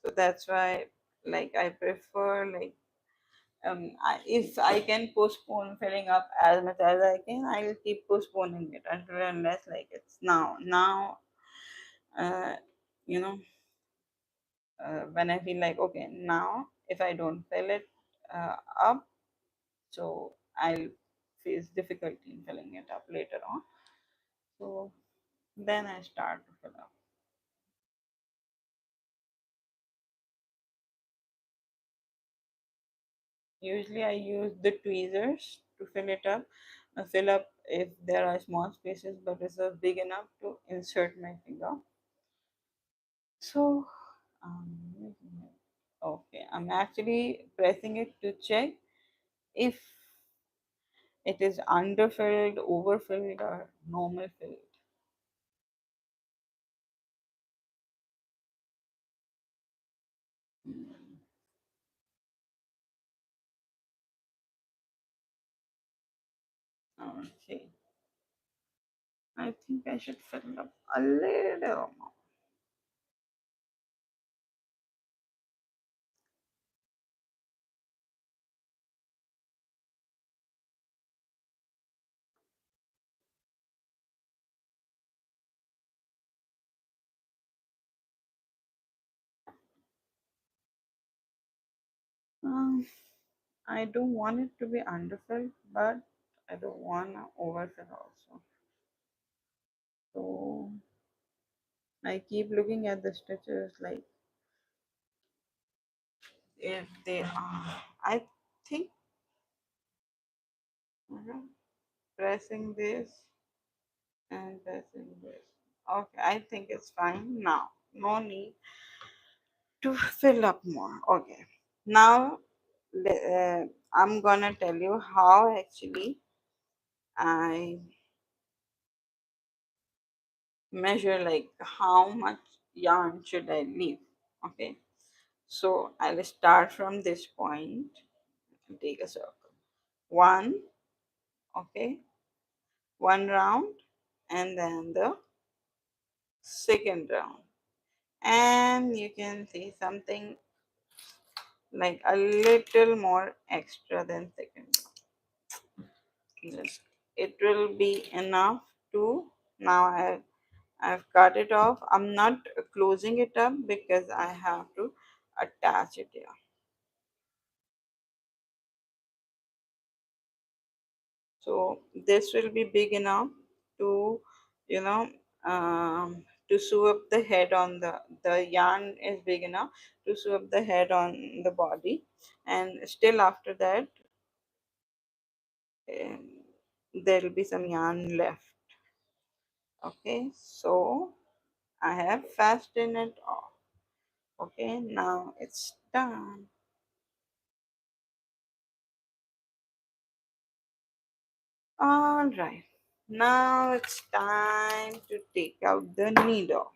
So that's why like I prefer if I can postpone filling up as much as I can, I will keep postponing it until unless like it's now uh, you know when I feel like okay now if I don't fill it up, so I'll face difficulty in filling it up later on. So then I start to fill up. Usually I use the tweezers to fill it up. Fill up if there are small spaces, but it's big enough to insert my finger. So, um, okay, I'm actually pressing it to check if it is underfilled, overfilled, or normal filled. Hmm, okay, I think I should fill up a little more. Um, I don't want it to be underfilled, but I don't want to overfill also. So I keep looking at the stitches like if they are. I think mhm, pressing this and pressing this. Okay, I think it's fine now. No need to fill up more. Okay, now I'm gonna tell you how actually I measure like how much yarn should I leave. Okay, so I'll start from this point and take a circle. One, okay, one round, and then the second round. And you can see something like a little more extra than second round. Just it will be enough to now I've cut it off. I'm not closing it up because I have to attach it here. So this will be big enough to, you know, to sew up the head on the yarn is big enough to sew up the head on the body, and still after that, um, there will be some yarn left. Okay, so I have fastened it off. Okay, now it's done. All right, now it's time to take out the needle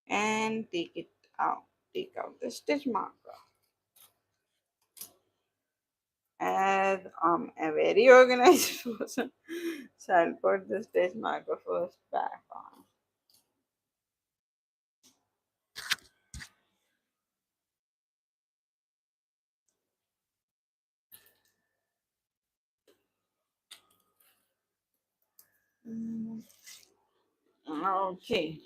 and take it out. Take out the stitch marker. As I'm a very organized person, so I'll put the stitch marker first back on. Mm, okay,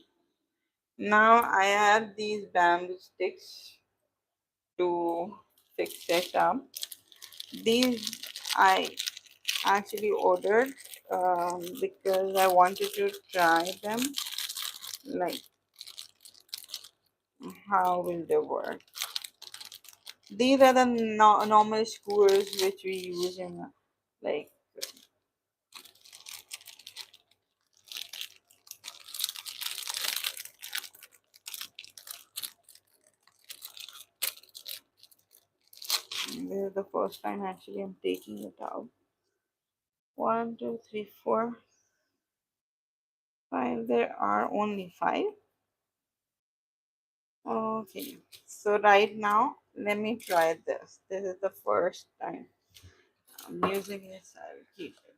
now I have these bamboo sticks to fix it up. These I actually ordered because I wanted to try them, like how will they work. These are the normal screws which we use in like this is the first time actually I'm taking it out. One, two, three, four, five. There are only five. Okay, so right now let me try this. This is the first time I'm using this. I'll keep it.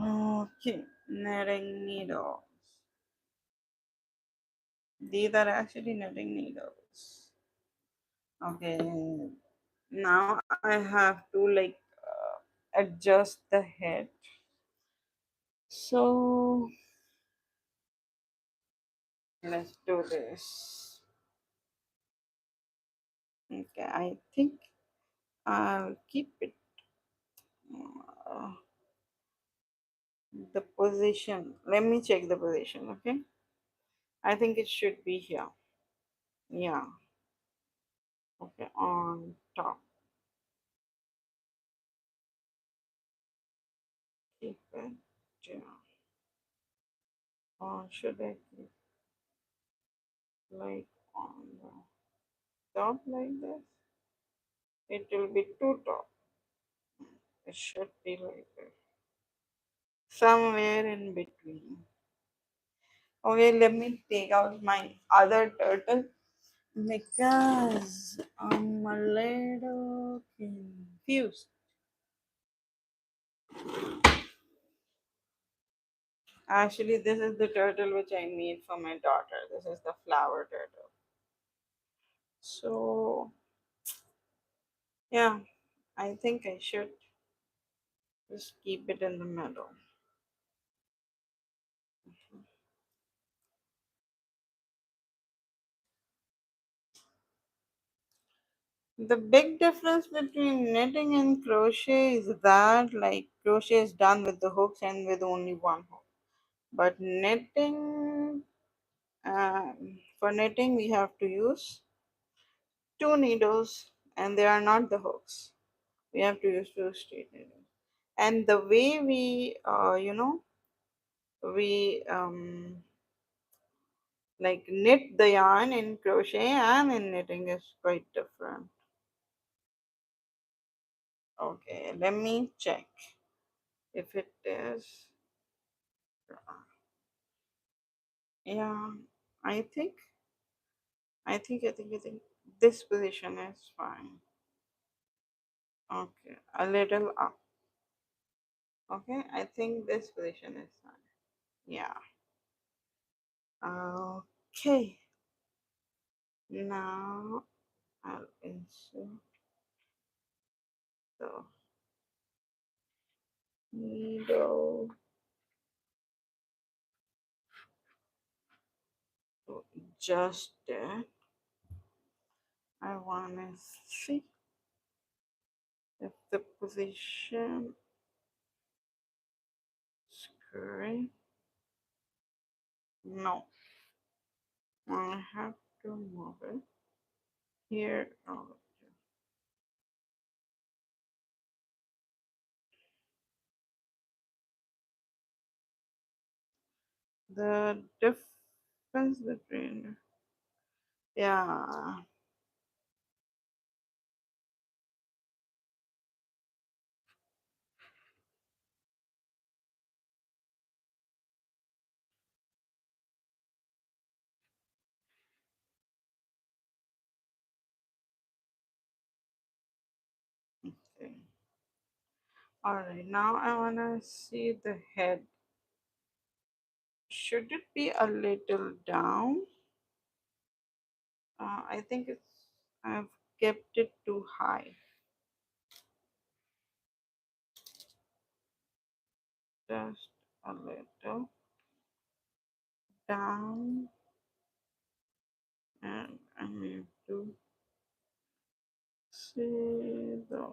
Okay, knitting needles. These are actually knitting needles. Okay, now I have to like adjust the head. So let's do this. Okay, I think I'll keep it uh, the position. Let me check the position. Okay, I think it should be here. Yeah. Okay, on top. Keep it. Yeah. Or should I keep like on the top like this? It will be too top. It should be like this. Somewhere in between. Okay, let me take out my other turtle because I'm a little confused. Actually, this is the turtle which I made for my daughter. This is the flower turtle. So, yeah, I think I should just keep it in the middle. The big difference between knitting and crochet is that like crochet is done with the hooks and with only one hook. But knitting, for knitting we have to use two needles and they are not the hooks. We have to use two straight needles. And the way we, we like knit the yarn in crochet and in knitting is quite different. Okay, let me check if it is. Yeah, I think, I think this position is fine. Okay, a little up. Okay, I think this position is fine. Yeah. Okay, now I'll insert the needle to adjust it. I want to see if the position is correct. No, I have to move it here. Oh, the difference between, yeah, okay. All right, now I want to see the head. Should it be a little down? I think I've kept it too high. Just a little down, and I need to see the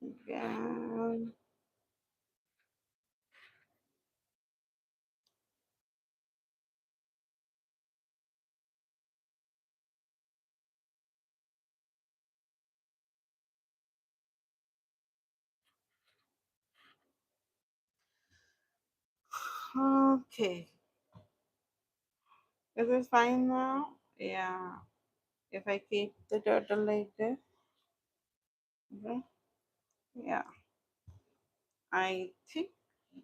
again. Okay, is this fine now? Yeah. If I keep the turtle like this, okay. Yeah, I think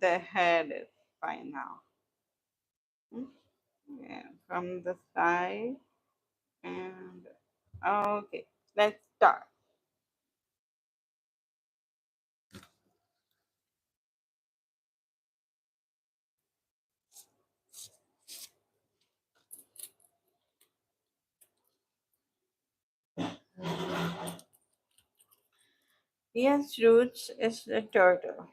the head is fine now. Hmm? Yeah, from the side and okay, let's start. Yes, Roots is the turtle.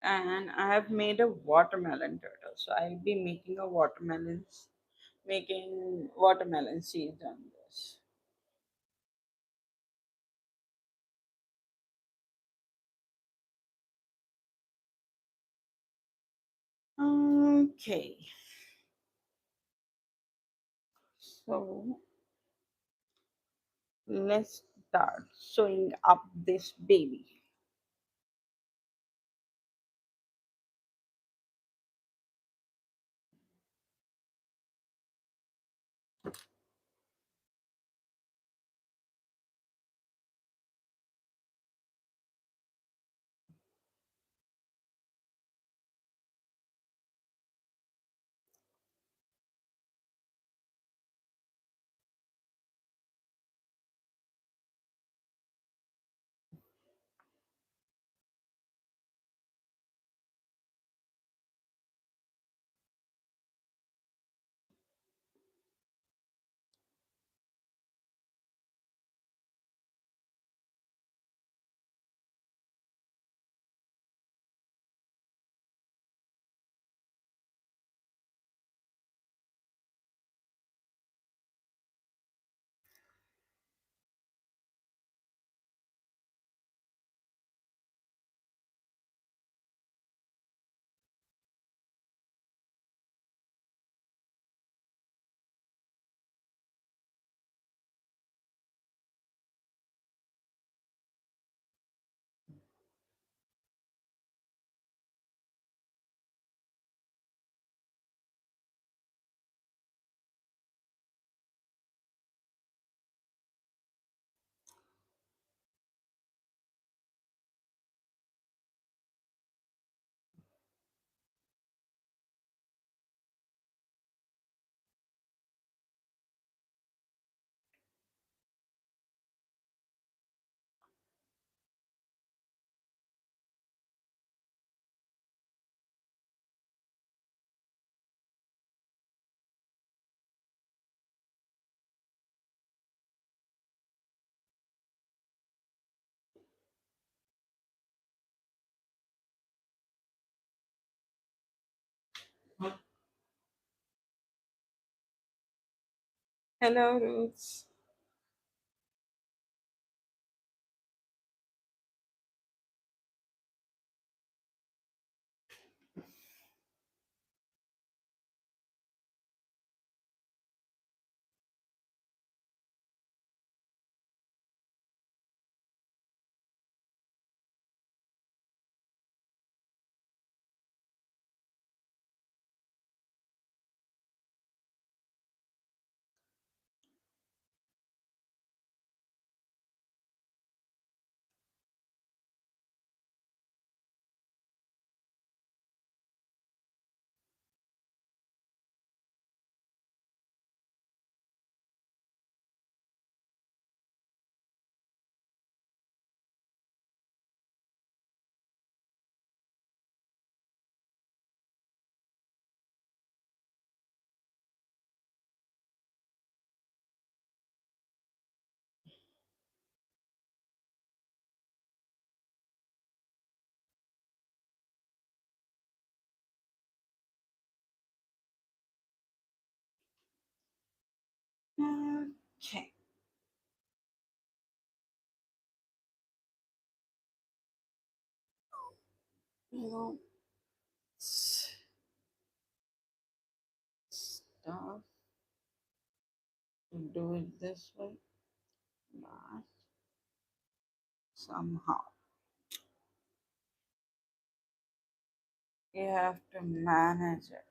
And I have made a watermelon turtle. So I'll be making making watermelon seeds on this. Okay, so let's start sewing up this baby. Hello, Roots. Okay. You know, stuff to do it this way, but somehow you have to manage it.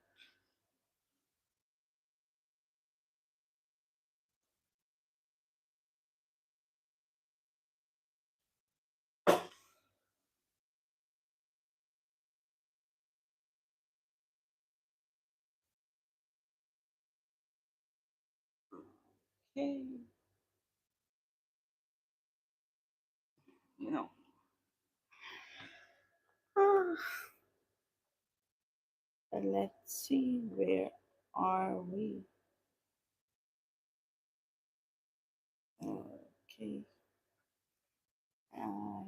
Okay. You know. Let's see, where are we? Okay. Uh,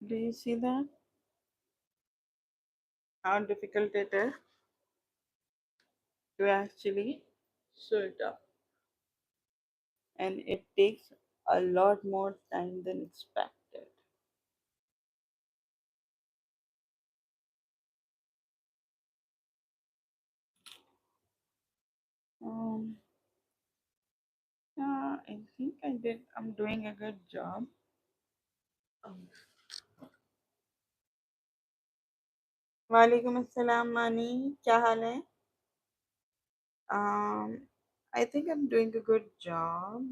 do you see that? How difficult it is to actually sew it up. And it takes a lot more time than expected. Um, I think I'm doing a good job. Um, वालेकुम अस्सलाम मानी क्या हाल है? Um, I think I'm doing a good job.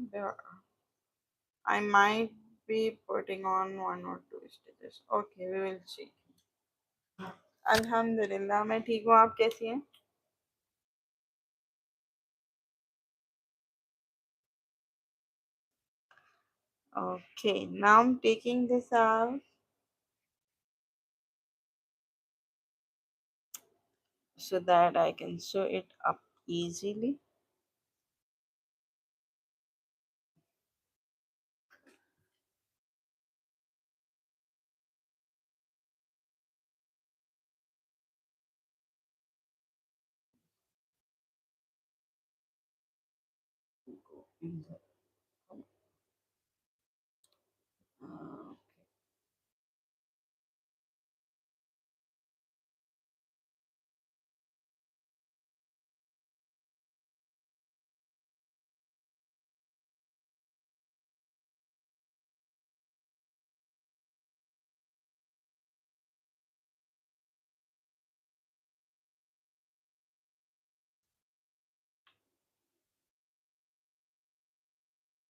I might be putting on one or two stitches. Okay, we will see. अल्हम्दुलिल्लाह मैं ठीक हूँ आप कैसी हैं? Okay, now I'm taking this out so that I can sew it up easily. Go in the, uh,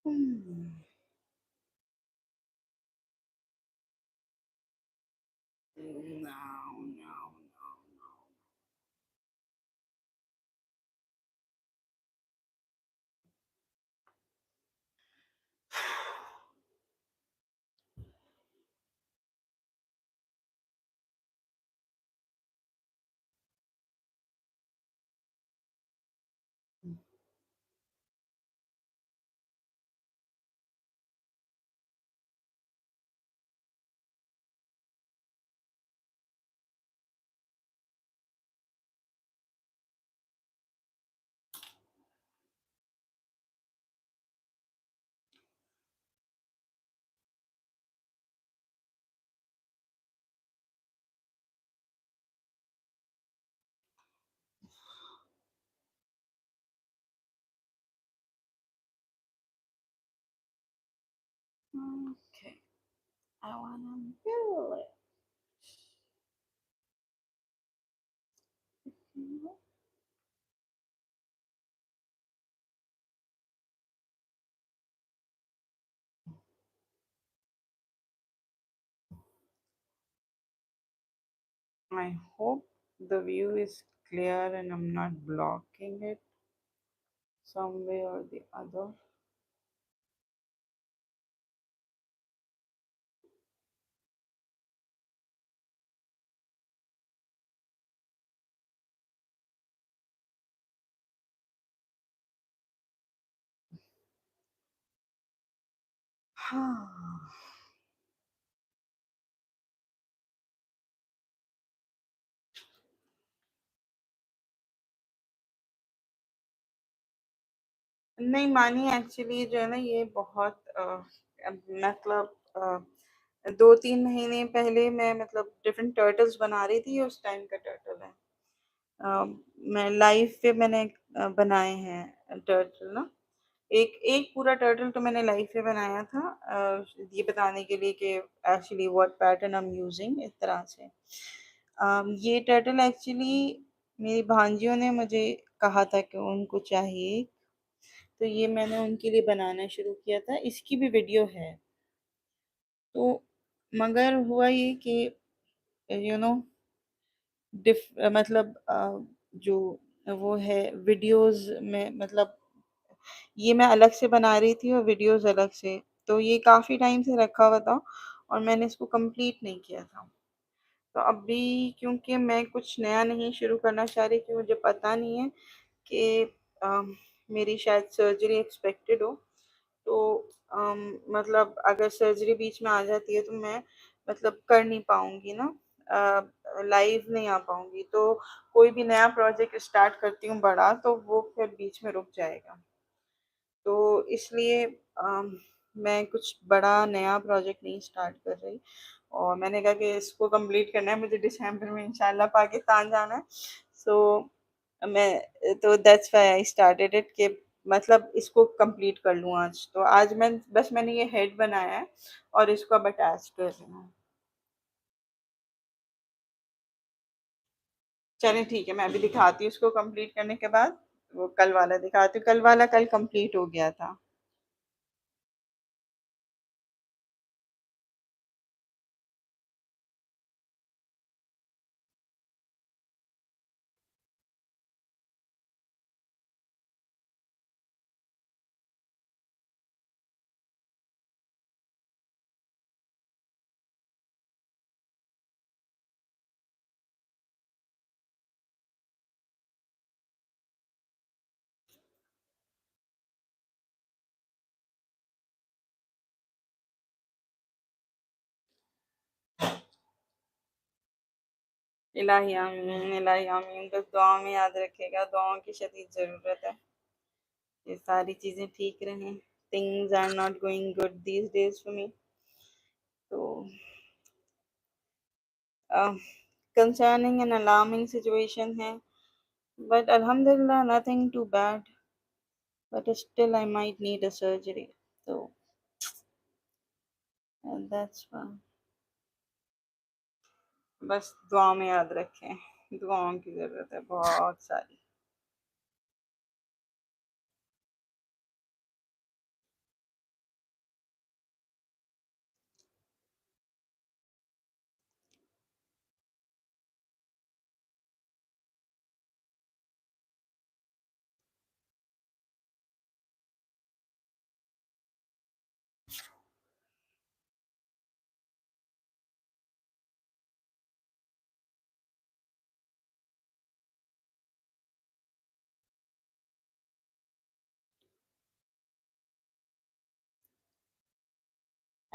Hmm. No, no. Okay, I wanna build it. I hope the view is clear and I'm not blocking it some way or the other. नहीं मानी, actually जो है ना ये बहुत मतलब 2-3 महीने पहले मैं मतलब डिफरेंट टर्टल्स बना रही थी, उस टाइम का टर्टल है। मैं लाइव पे मैंने बनाए हैं टर्टल ना। एक एक पूरा टर्टल तो मैंने लाइव पे बनाया था, ये बताने के लिए कि actually what pattern I am using, इस तरह से। ये टर्टल एक्चुअली मेरी भांजियों ने मुझे कहा था कि उनको चाहिए, तो ये मैंने उनके लिए बनाना शुरू किया था। इसकी भी वीडियो है। तो मगर हुआ ये कि यू नो मतलब जो वो है वीडियोस में, मतलब ये मैं अलग से बना रही थी और वीडियोस अलग से, तो ये काफ़ी टाइम से रखा हुआ था और मैंने इसको कंप्लीट नहीं किया था। तो अभी क्योंकि मैं कुछ नया नहीं शुरू करना चाह रही, कि मुझे पता नहीं है कि मेरी शायद सर्जरी एक्सपेक्टेड हो, तो मतलब अगर सर्जरी बीच में आ जाती है तो मैं मतलब कर नहीं पाऊंगी ना, लाइव नहीं आ पाऊंगी, तो कोई भी नया प्रोजेक्ट स्टार्ट करती हूँ बड़ा, तो वो फिर बीच में रुक जाएगा। तो इसलिए मैं कुछ बड़ा नया प्रोजेक्ट नहीं स्टार्ट कर रही, और मैंने कहा कि इसको कंप्लीट करना है, मुझे दिसंबर में इंशाल्लाह पाकिस्तान जाना है। सो मैं तो that's why I started it, कि मतलब इसको कंप्लीट कर लूँ आज। तो आज मैंने ये हेड बनाया है और इसको अब अटैच कर रही हूँ। चलें ठीक है, मैं अभी दिखाती हूँ इसको कंप्लीट करने के बाद। वो कल वाला दिखाती हूँ, कल वाला कल कंप्लीट हो गया था। इलाही आमीन, इलाही आमीन। बस दुआ में याद रखिएगा, दुआओं की शदीद ज़रूरत है। ये सारी चीज़ें ठीक रहें। Things are not going good these days for me. तो कंसर्निंग एंड अलार्मिंग सिचुएशन है, बट अल्हम्दुलिल्लाह nothing too bad, but still I might need a surgery. तो दैट्स व्हाई, बस दुआ में याद रखें, दुआओं की ज़रूरत है बहुत सारी।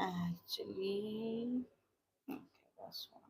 Actually, okay, that's one.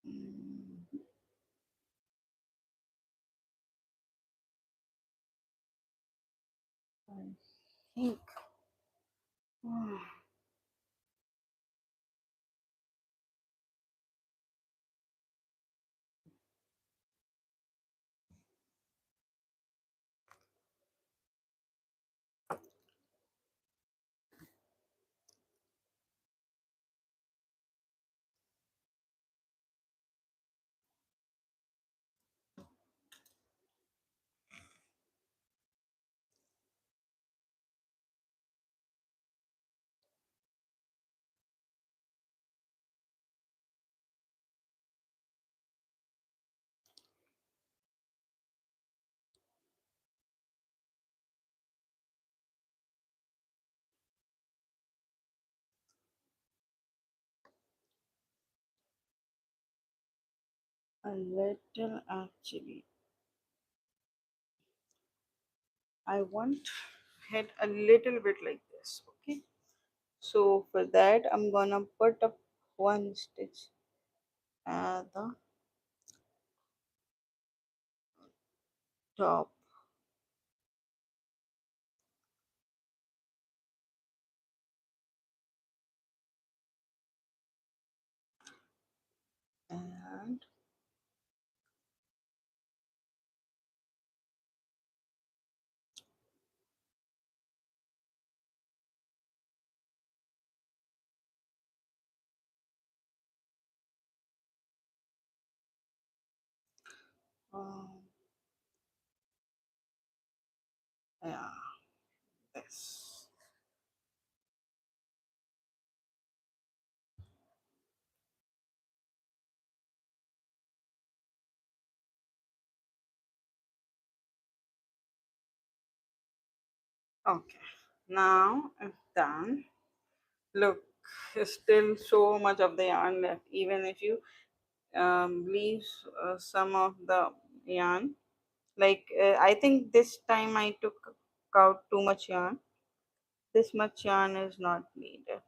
Mm, I think a little actually. I want head a little bit like this. Okay. So for that, I'm gonna put up one stitch at the top and um, yeah, this. Okay. Now it's done. Look, still so much of the yarn left. Even if you leave some of the yarn, like I think this time I took out too much yarn. This much yarn is not needed.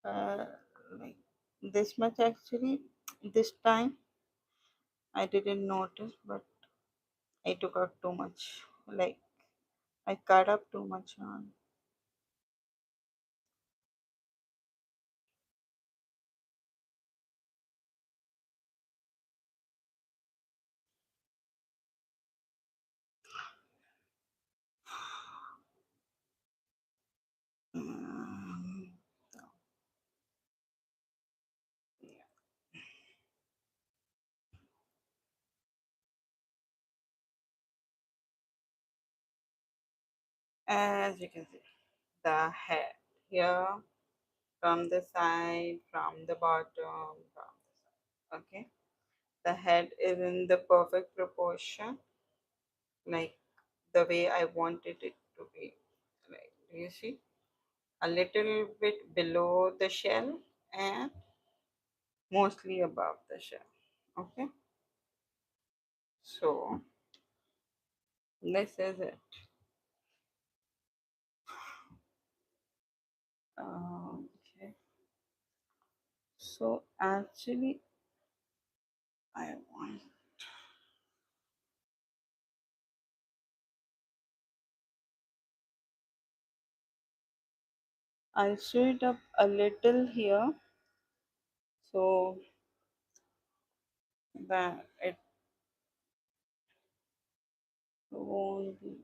uh, like this much actually. This time I didn't notice, but I took out too much. Like I cut up too much yarn. Um, yeah. as you can see, the head here, from the side, from the bottom, from the side. Okay, the head is in the perfect proportion, like the way I wanted it to be. Like, do you see? A little bit below the shell and mostly above the shell. Okay, so this is it. Okay, so actually, I want I'll show it up a little here so that it won't be.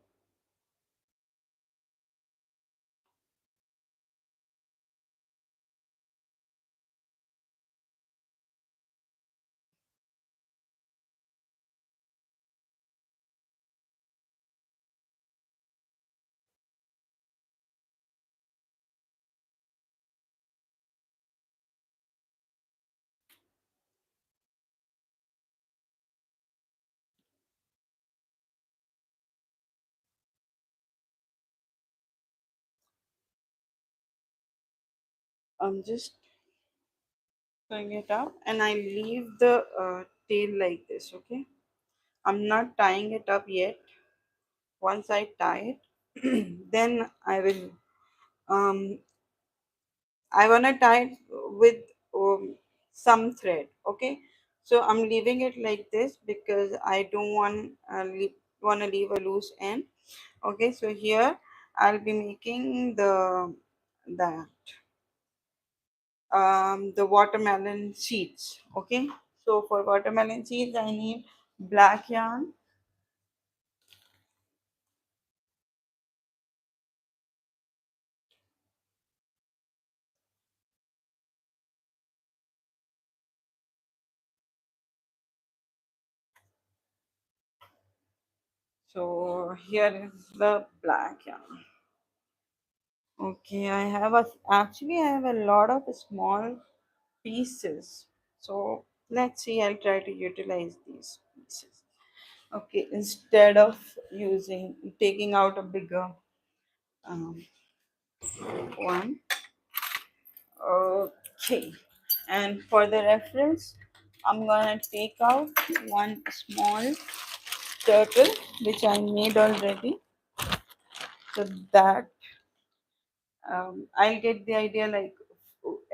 I'm just bring it up and I leave the tail like this. Okay, I'm not tying it up yet. Once I tie it, then um I want to tie it with some thread. Okay, so I'm leaving it like this because I don't want to leave a loose end. Okay, so here I'll be making the the watermelon seeds. Okay, so for watermelon seeds I need black yarn. So here is the black yarn. Okay, actually I have a lot of small pieces. So let's see, I'll try to utilize these pieces. Okay, instead of using taking out a bigger um, one. Okay, and for the reference, I'm gonna take out one small turtle which I made already, so that I'll get the idea like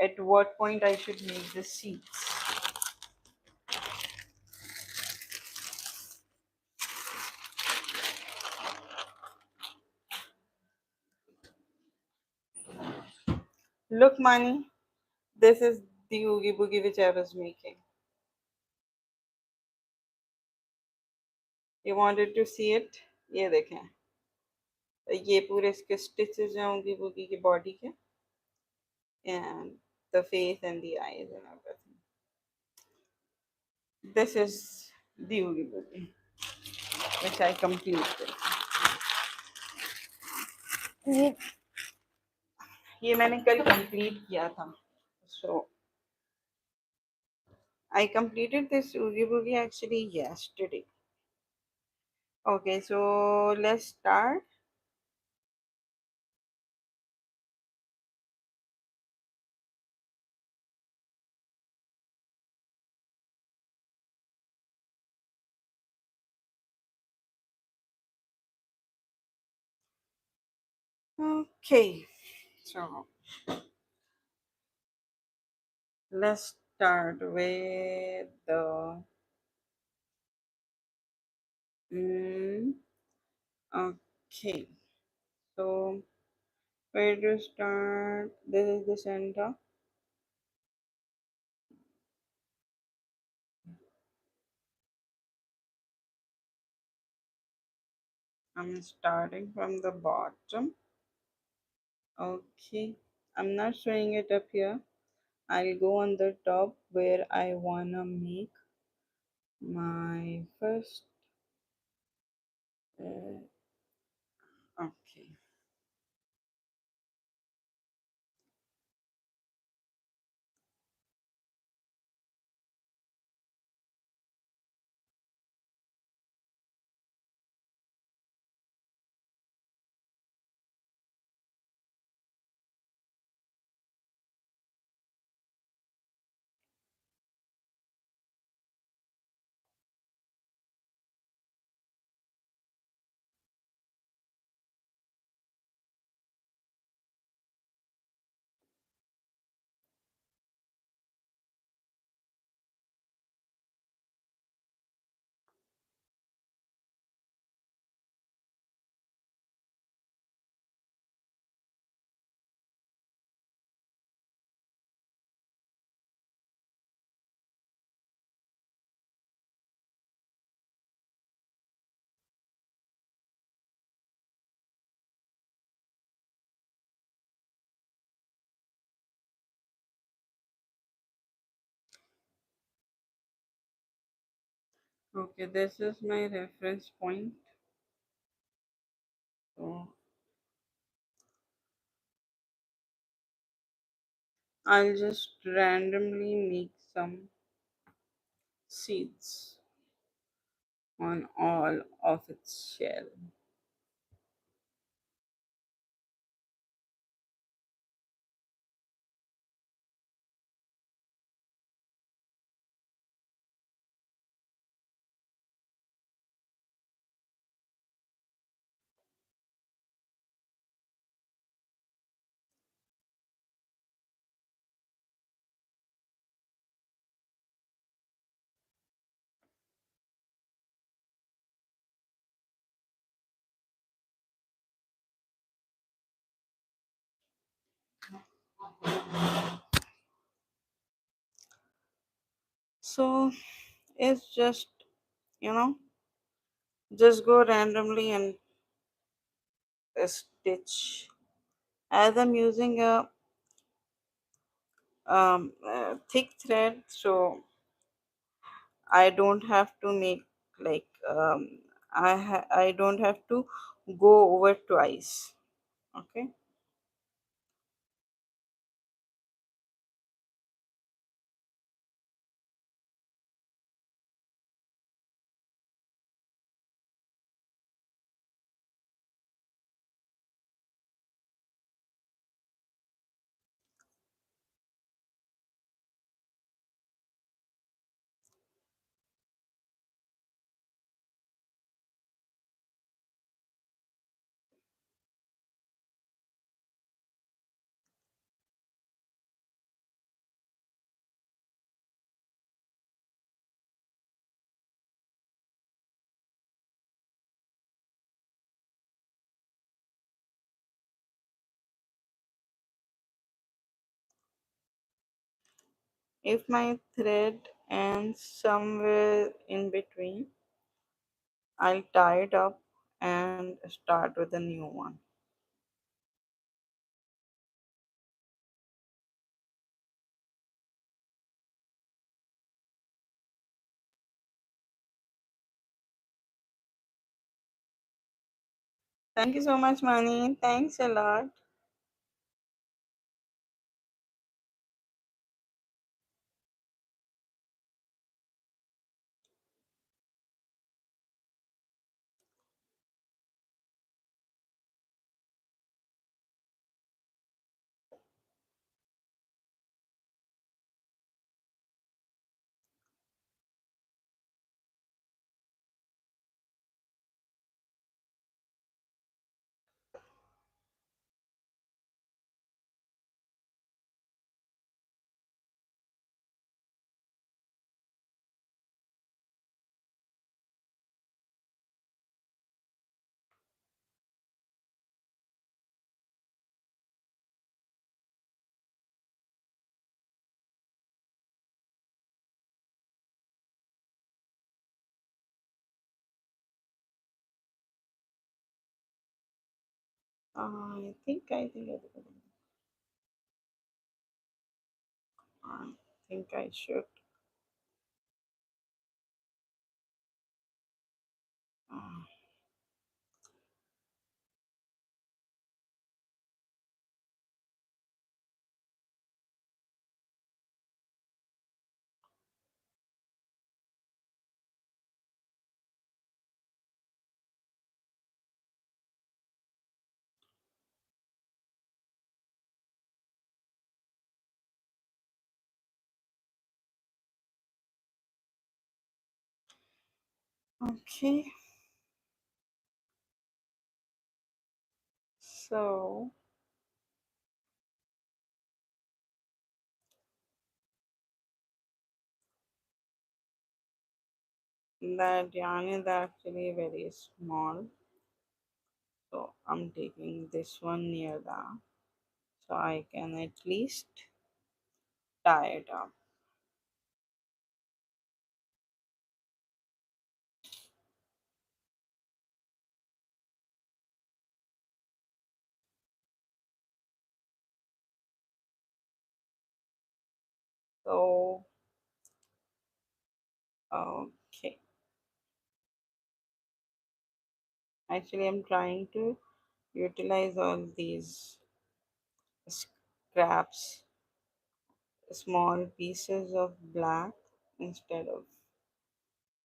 at what point I should make the seeds. Look, Mani, this is the oogie boogie which I was making. You wanted to see it? ये देखें, ये पूरे इसके stitches हैं oogie boogie की body के, and the face and the eyes and everything. This is the oogie boogie which I completed. ये ये मैंने कल complete किया था. So I completed this oogie boogie actually yesterday. Okay, so let's start. Okay, so let's start with the mm, okay. So where to start? This is the center. I'm starting from the bottom. Okay, I'm not showing it up here. I'll go on the top where I wanna make my first. Uh, okay. Okay, this is my reference point. So I'll just randomly make some seeds on all of its shell. So it's just, you know, just go randomly and stitch. As I'm using a thick thread, so I don't have to make like I don't have to go over twice. Okay. If my thread ends somewhere in between, I'll tie it up and start with a new one. Thank you so much, Mani. Thanks a lot. I think I should. Uh, okay, so that yarn is actually very small. So I'm taking this one near that so I can at least tie it up. So, okay. Actually, I'm trying to utilize all these scraps, small pieces of black instead of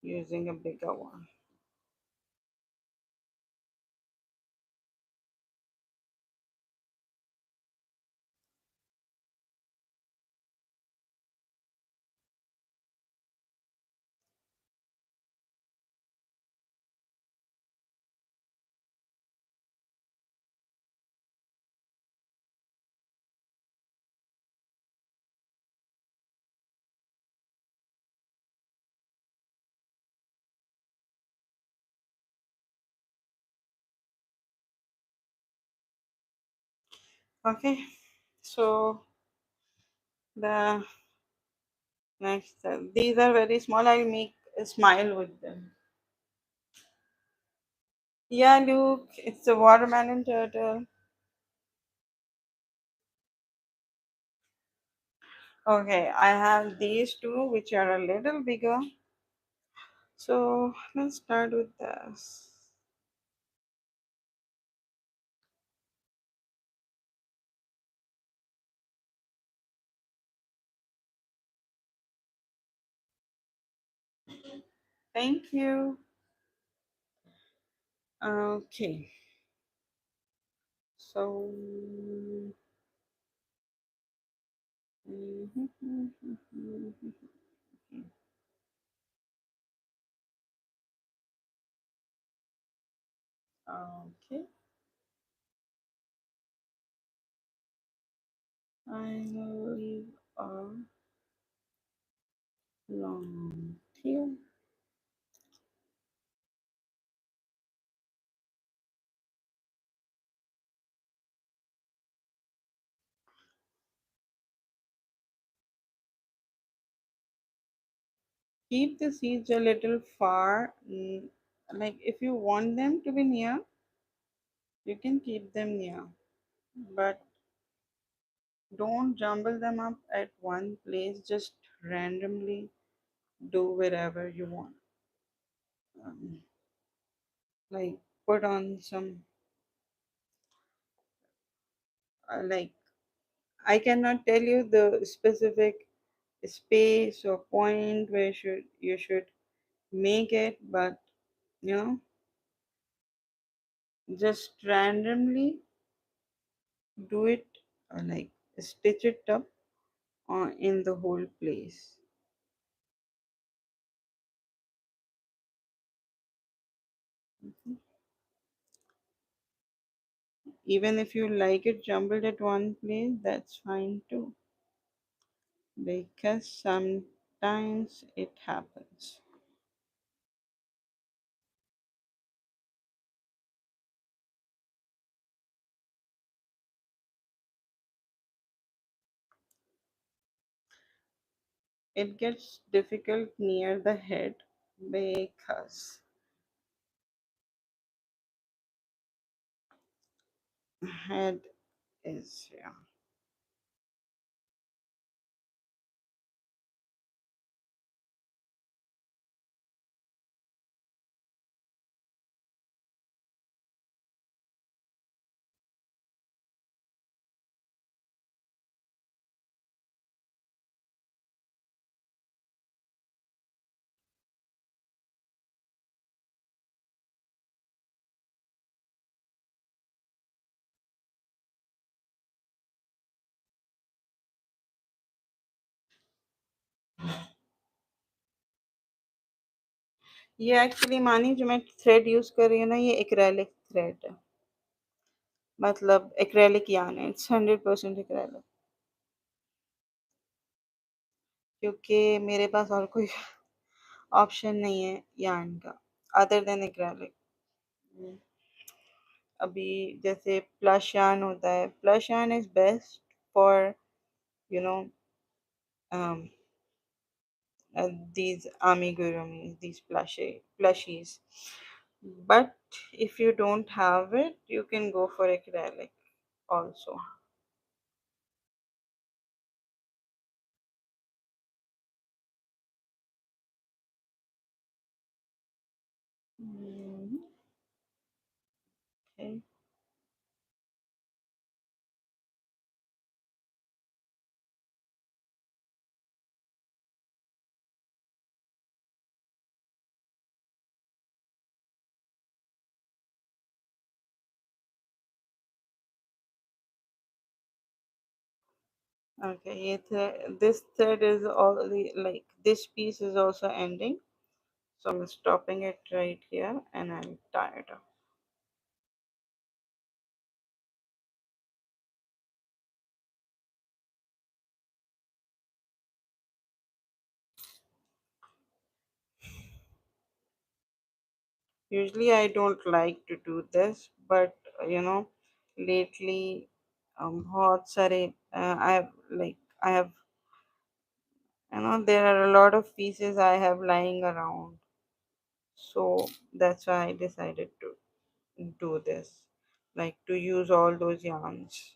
using a bigger one. Okay, so the next, these are very small. I'll make a smile with them. Yeah, Luke, it's a watermelon turtle. Okay, I have these two which are a little bigger. So let's start with this. Thank you. Okay, so okay, I will leave a long tail. Keep the seeds a little far. Like if you want them to be near, you can keep them near, but don't jumble them up at one place. Just randomly do wherever you want. Um, like put on some, like I cannot tell you the specific space or point where you should make it, but you know, just randomly do it, like stitch it up in the whole place. Even if you like it jumbled at one place, that's fine too, because sometimes it happens. It gets difficult near the head because head is, yeah. ये actually मानी जो मैं thread use कर रही हूँ ना, ये acrylic thread है, मतलब एक्रेलिक यान है, इट्स 100% एक्रेलिक, क्योंकि मेरे पास और कोई ऑप्शन नहीं है यान का अदर देन एक्रेलिक। अभी जैसे प्लश यान होता है, प्लश यान is best for you know these amigurumis, these plushies. But if you don't have it, you can go for acrylic also. Mhm. Okay, this thread is all like this piece is also ending. So I'm stopping it right here and I'll tie it up. Usually I don't like to do this, but lately, बहुत सारे I have like I have there are a lot of pieces I have lying around, so that's why I decided to do this, like to use all those yarns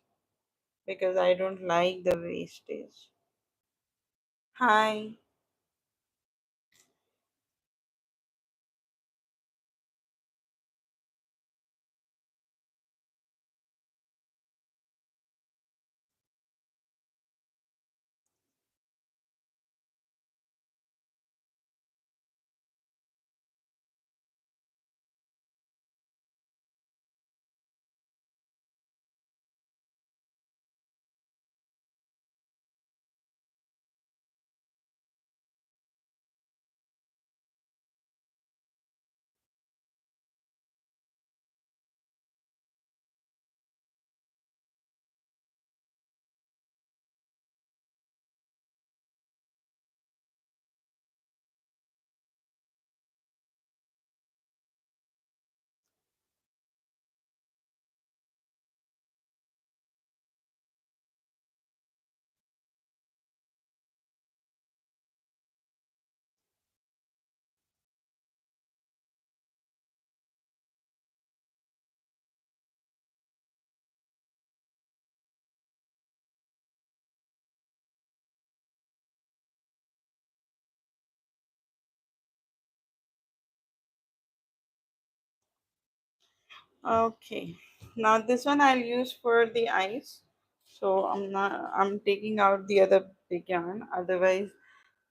because I don't like the wastage. Hi. Okay, now this one I'll use for the eyes. So I'm taking out the other big yarn, otherwise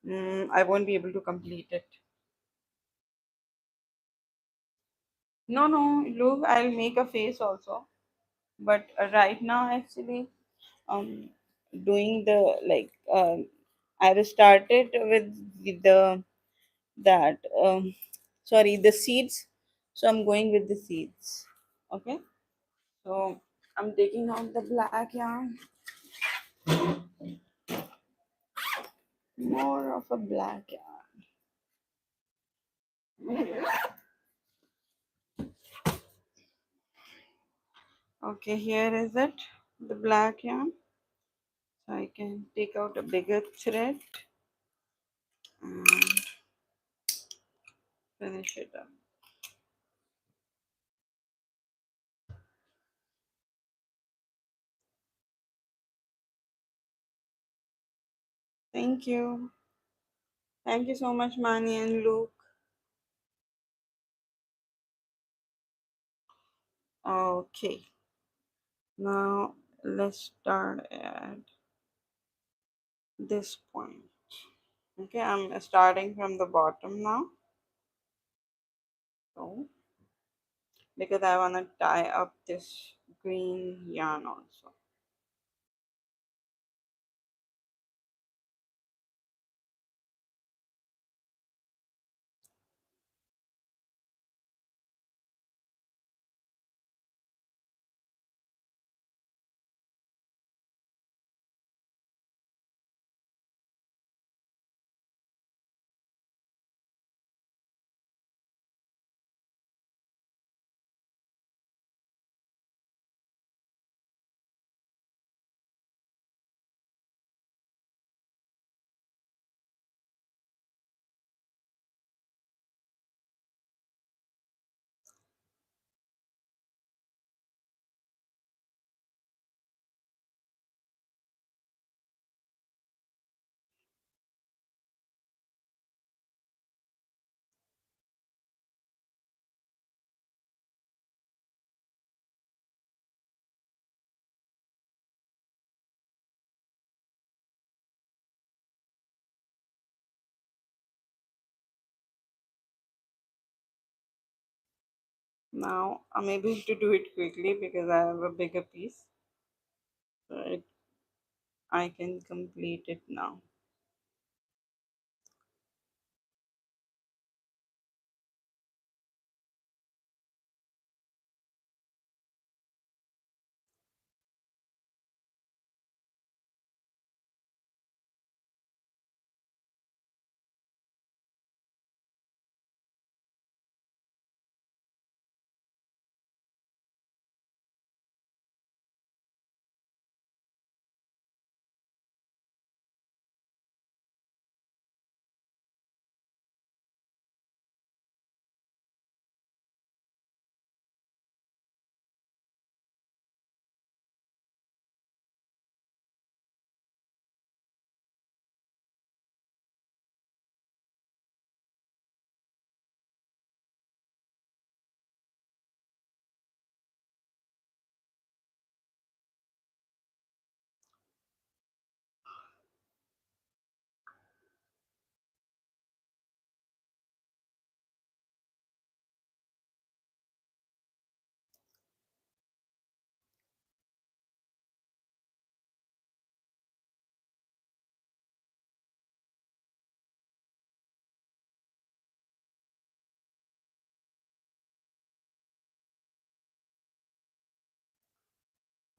I won't be able to complete it. No, no, look, I'll make a face also. But right now, actually, um, doing the I started with the that sorry, the seeds. So I'm going with the seeds. Okay, so I'm taking out the black yarn, more of a black yarn. Okay, here is it, the black yarn. So I can take out a bigger thread and finish it up. Thank you. Thank you so much, Mani and Luke. Okay, now let's start at this point. Okay, I'm starting from the bottom now. So, because I want to tie up this green yarn also. Now I'm able to do it quickly because I have a bigger piece. Right. I can complete it now.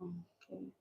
Okay.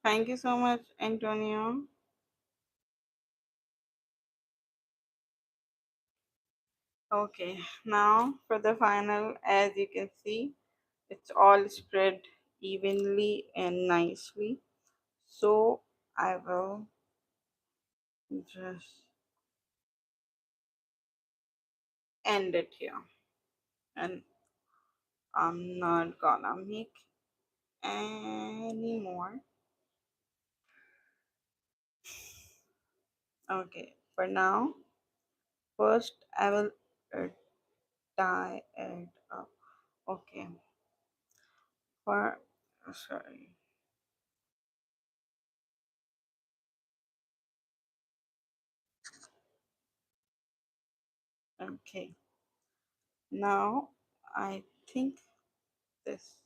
Thank you so much, Antonio. Okay, now for the final, as you can see, it's all spread evenly and nicely. So I will just end it here, and I'm not gonna make any more. Okay, for now, first I will uh, tie it up. Okay, for sorry. Okay, now I think this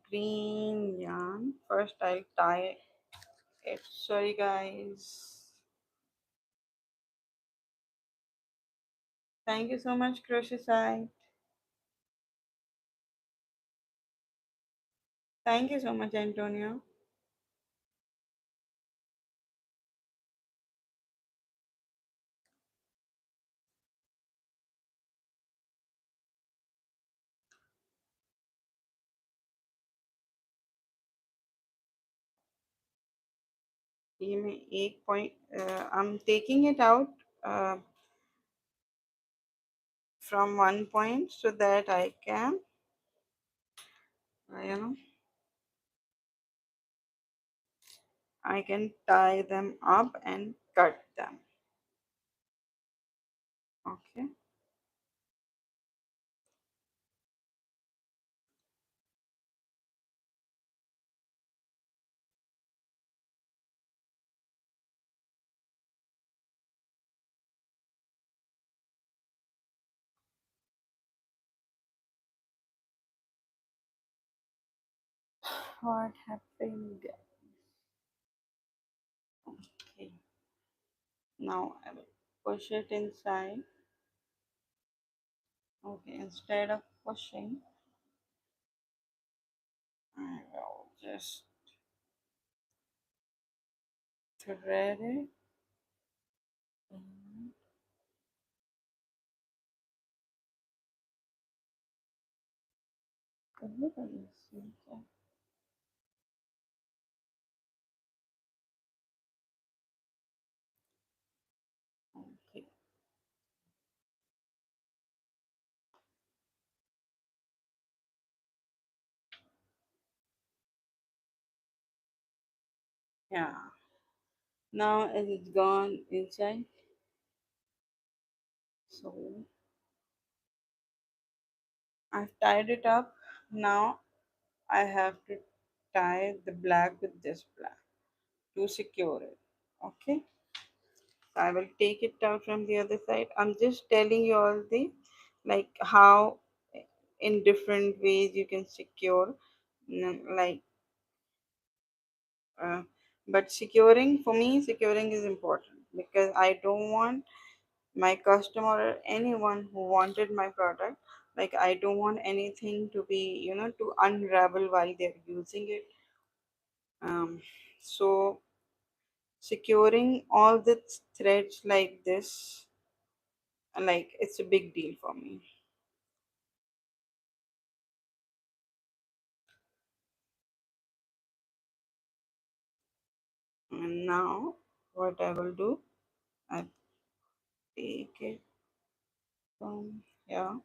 green yarn. First, I'll tie it. Sorry, guys. Thank you so much, Crochet side. Thank you so much, Antonio. Give me 8 point. I'm taking it out uh, from 1 point so that I can you know, I can tie them up and cut them. Okay. What happened? Okay. Now I will push it inside. Okay. Instead of pushing, I will just thread it. And everybody seems like- Okay. Yeah. Now it is gone inside. So I've tied it up. Now I have to tie the black with this black to secure it. Okay. So I will take it out from the other side. I'm just telling you all the like how in different ways you can secure like uh, but securing for me securing is important because I don't want my customer or anyone who wanted my product, like I don't want anything to be, to unravel while they're using it. So securing all the threads like this, like it's a big deal for me. And now what I will do, I take it from here,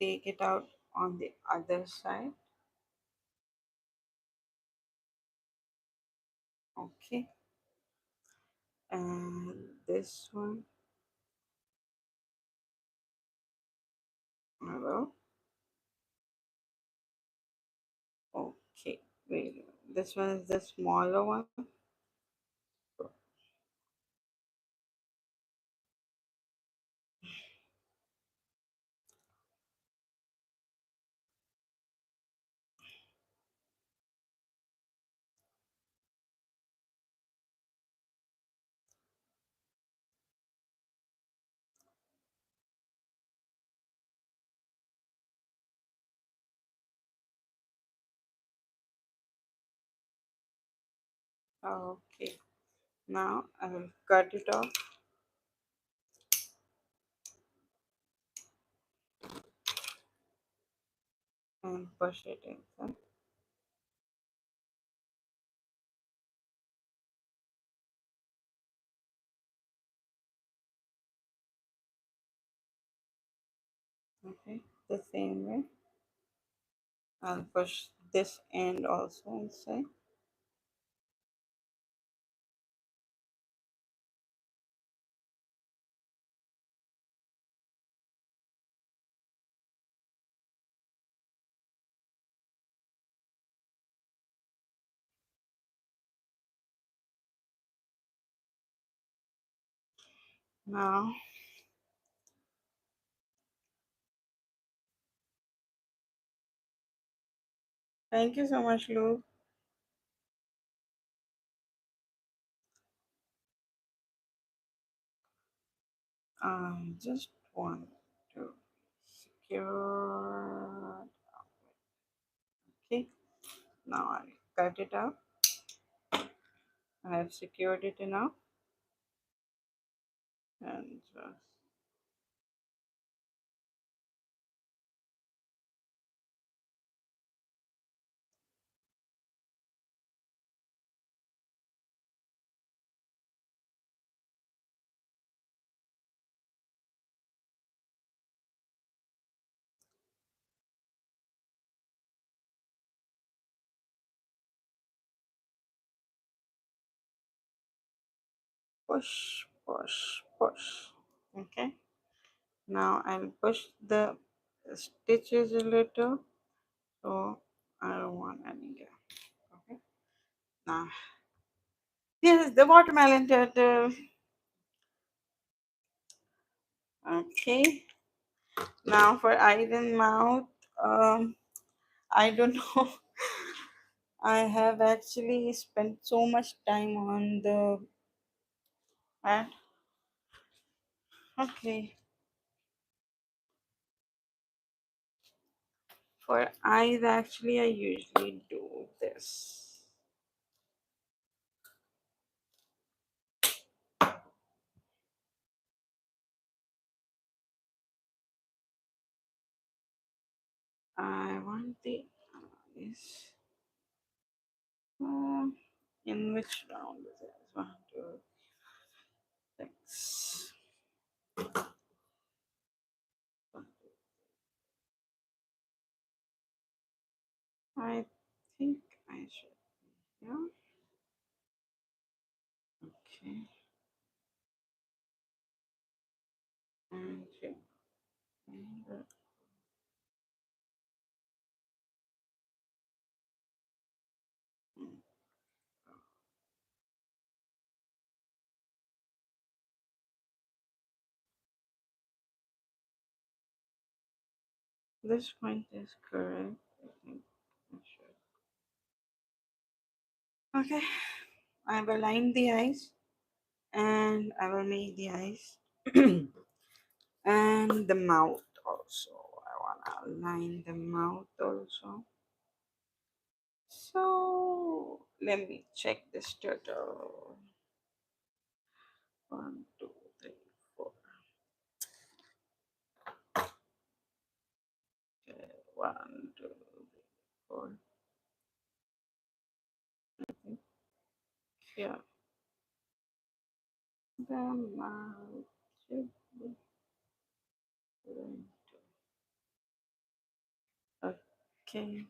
take it out on the other side. Okay. And this one I will. Okay, wait. This one is the smaller one. Okay, now I will cut it off and push it inside. Okay, the same way. I'll push this end also inside. Now, thank you so much, Lou. I just want to secure. Okay, now I cut it out. I have secured it enough and just push, push, push. Okay. Now I'll push the stitches a little, so I don't want any gap. Okay. Now, this is the watermelon turtle. Okay. Now for eyes and mouth. I don't know. I have actually spent so much time on the and okay. For eyes, actually, I usually do this. I want the eyes. Uh, in which round is it? One, two, six. I think I should. Yeah. Okay. And yeah. And, this point is correct. I think I should. Okay. I will line the eyes and I will make the eyes and the mouth also. I wanna line the mouth also. So let me check this turtle. One, two, three, four. Okay, one, two, three, four. Here, the mouth should be going to. Okay.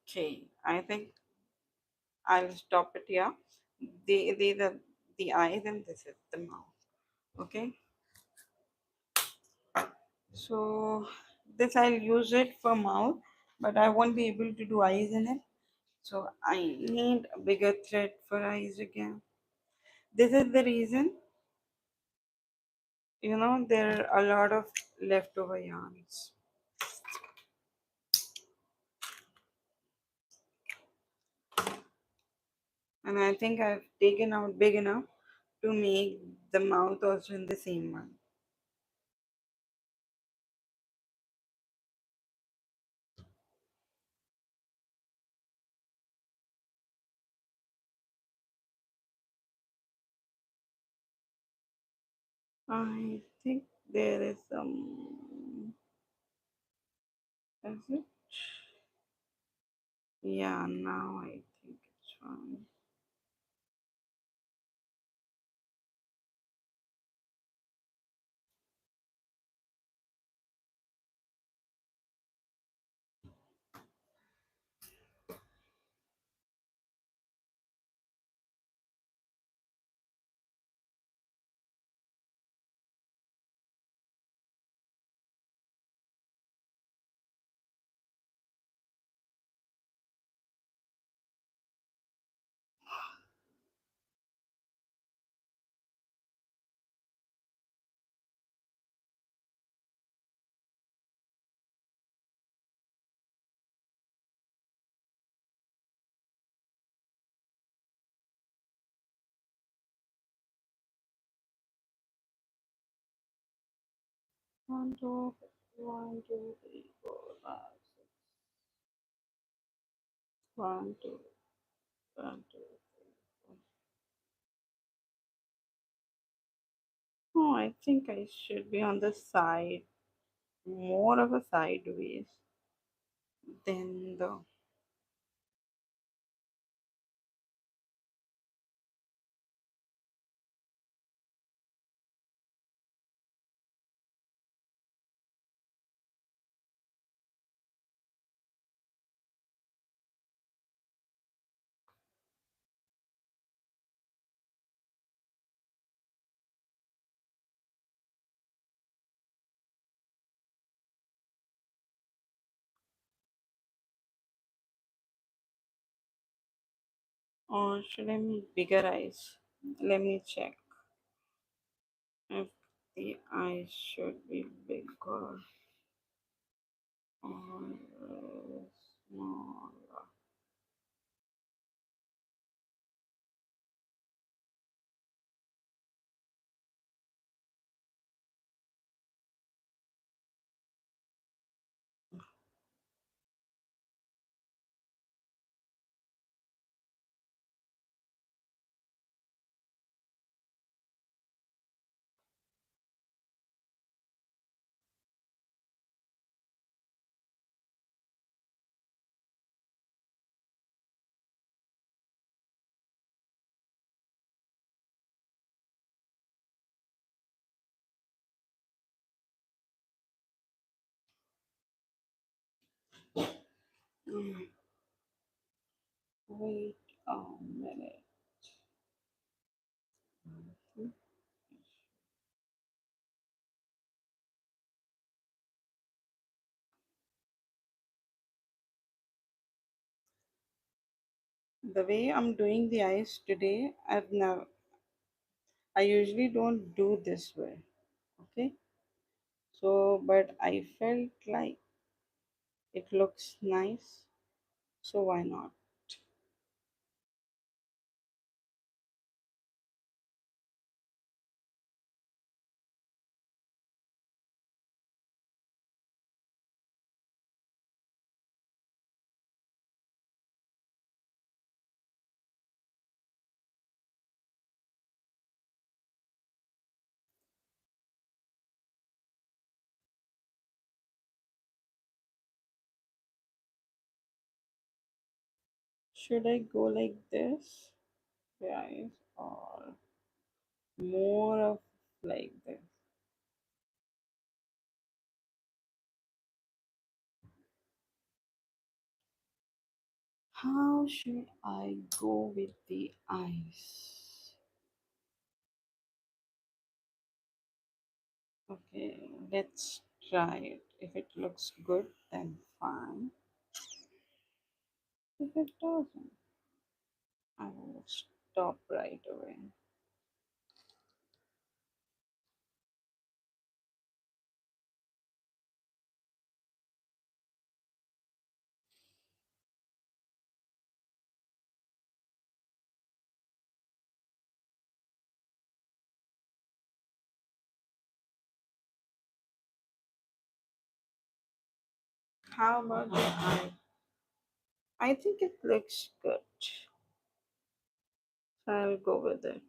Okay. I think I'll stop it here. The eyes and this is the mouth. Okay. So this I'll use it for mouth, but I won't be able to do eyes in it. So I need a bigger thread for eyes again. This is the reason, there are a lot of leftover yarns. And I think I've taken out big enough to make the mouth also in the same one. I think there is some. Is it? Yeah, now I think it's fine. One, two, one, two, three, four, five, six. One, two, one, two, three, four. Oh, I think I should be on the side, more of a sideways than the. Or should I make bigger eyes? Let me check if the eyes should be bigger or smaller. Mm, Wait a minute. The way I'm doing the eyes today, I usually don't do this way. Okay. So, but I felt like it looks nice. So why not? Should I go like this, guys, or more of like this? How should I go with the eyes? Okay, let's try it. If it looks good, then fine. If it doesn't, I will stop right away. How about the eye? I think it looks good. So I'll go with it.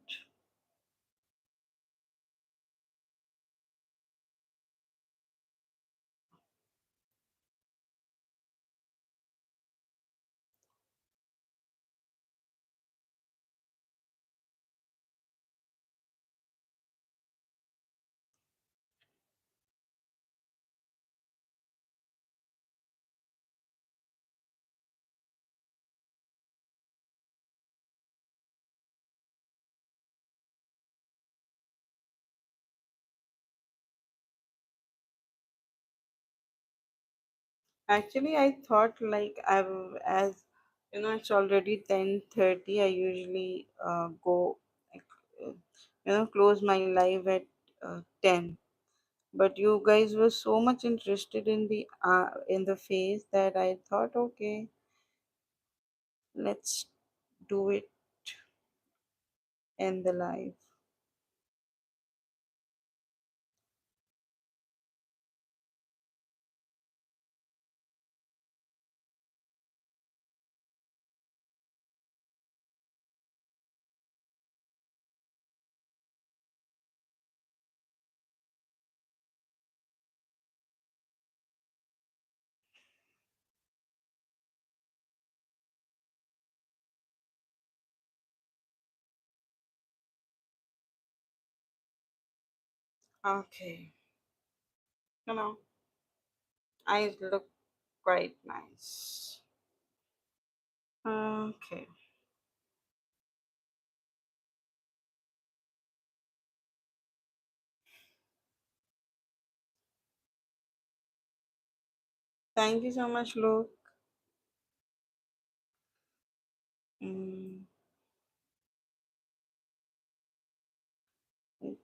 Actually, I thought like I've as you know it's already 10:30. I usually go like, close my live at 10. But you guys were so much interested in the face that I thought, okay, let's do it in the live. Okay, you know, eyes look quite nice. Okay, thank you so much, Luke. Mm.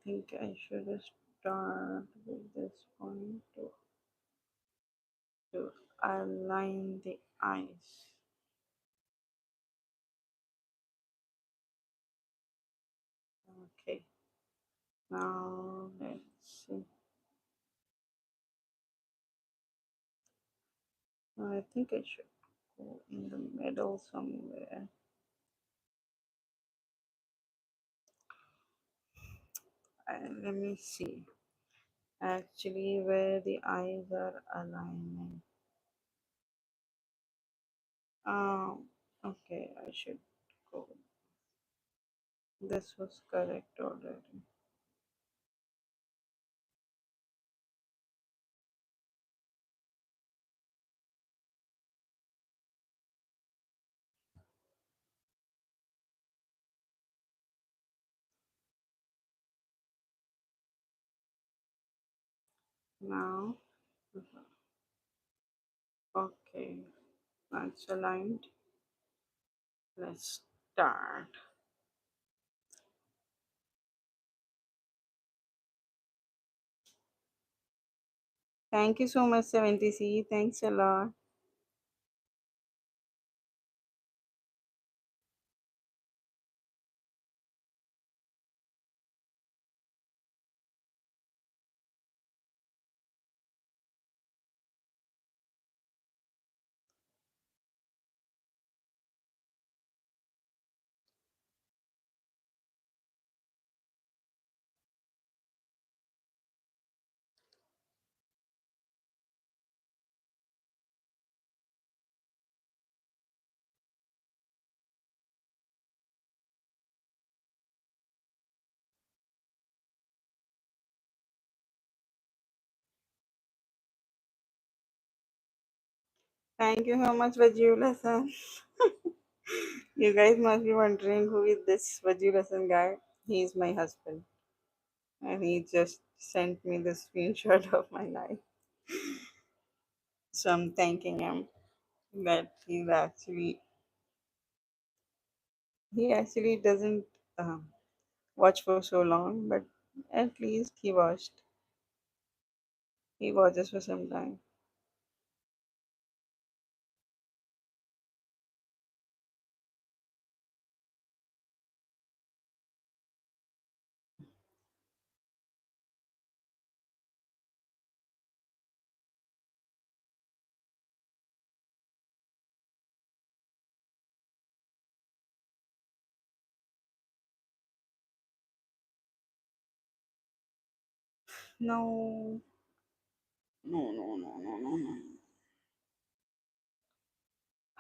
think I should start with this point to align the eyes. Okay, now let's see. I think I should go in the middle somewhere. Let me see. Actually, where the eyes are aligning. Okay, I should go. This was correct already. Now, okay, that's aligned. Let's start. Thank you so much, 70C. Thanks a lot. Thank you so much, Vajula san. You guys must be wondering who is this Vajula san guy. He's my husband, and he just sent me the screenshot of my life. So I'm thanking him that he actually doesn't watch for so long, but at least he watched. He watches for some time. No, no, no, no, no, no, no.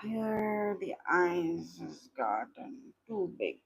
Here the eyes has gotten too big.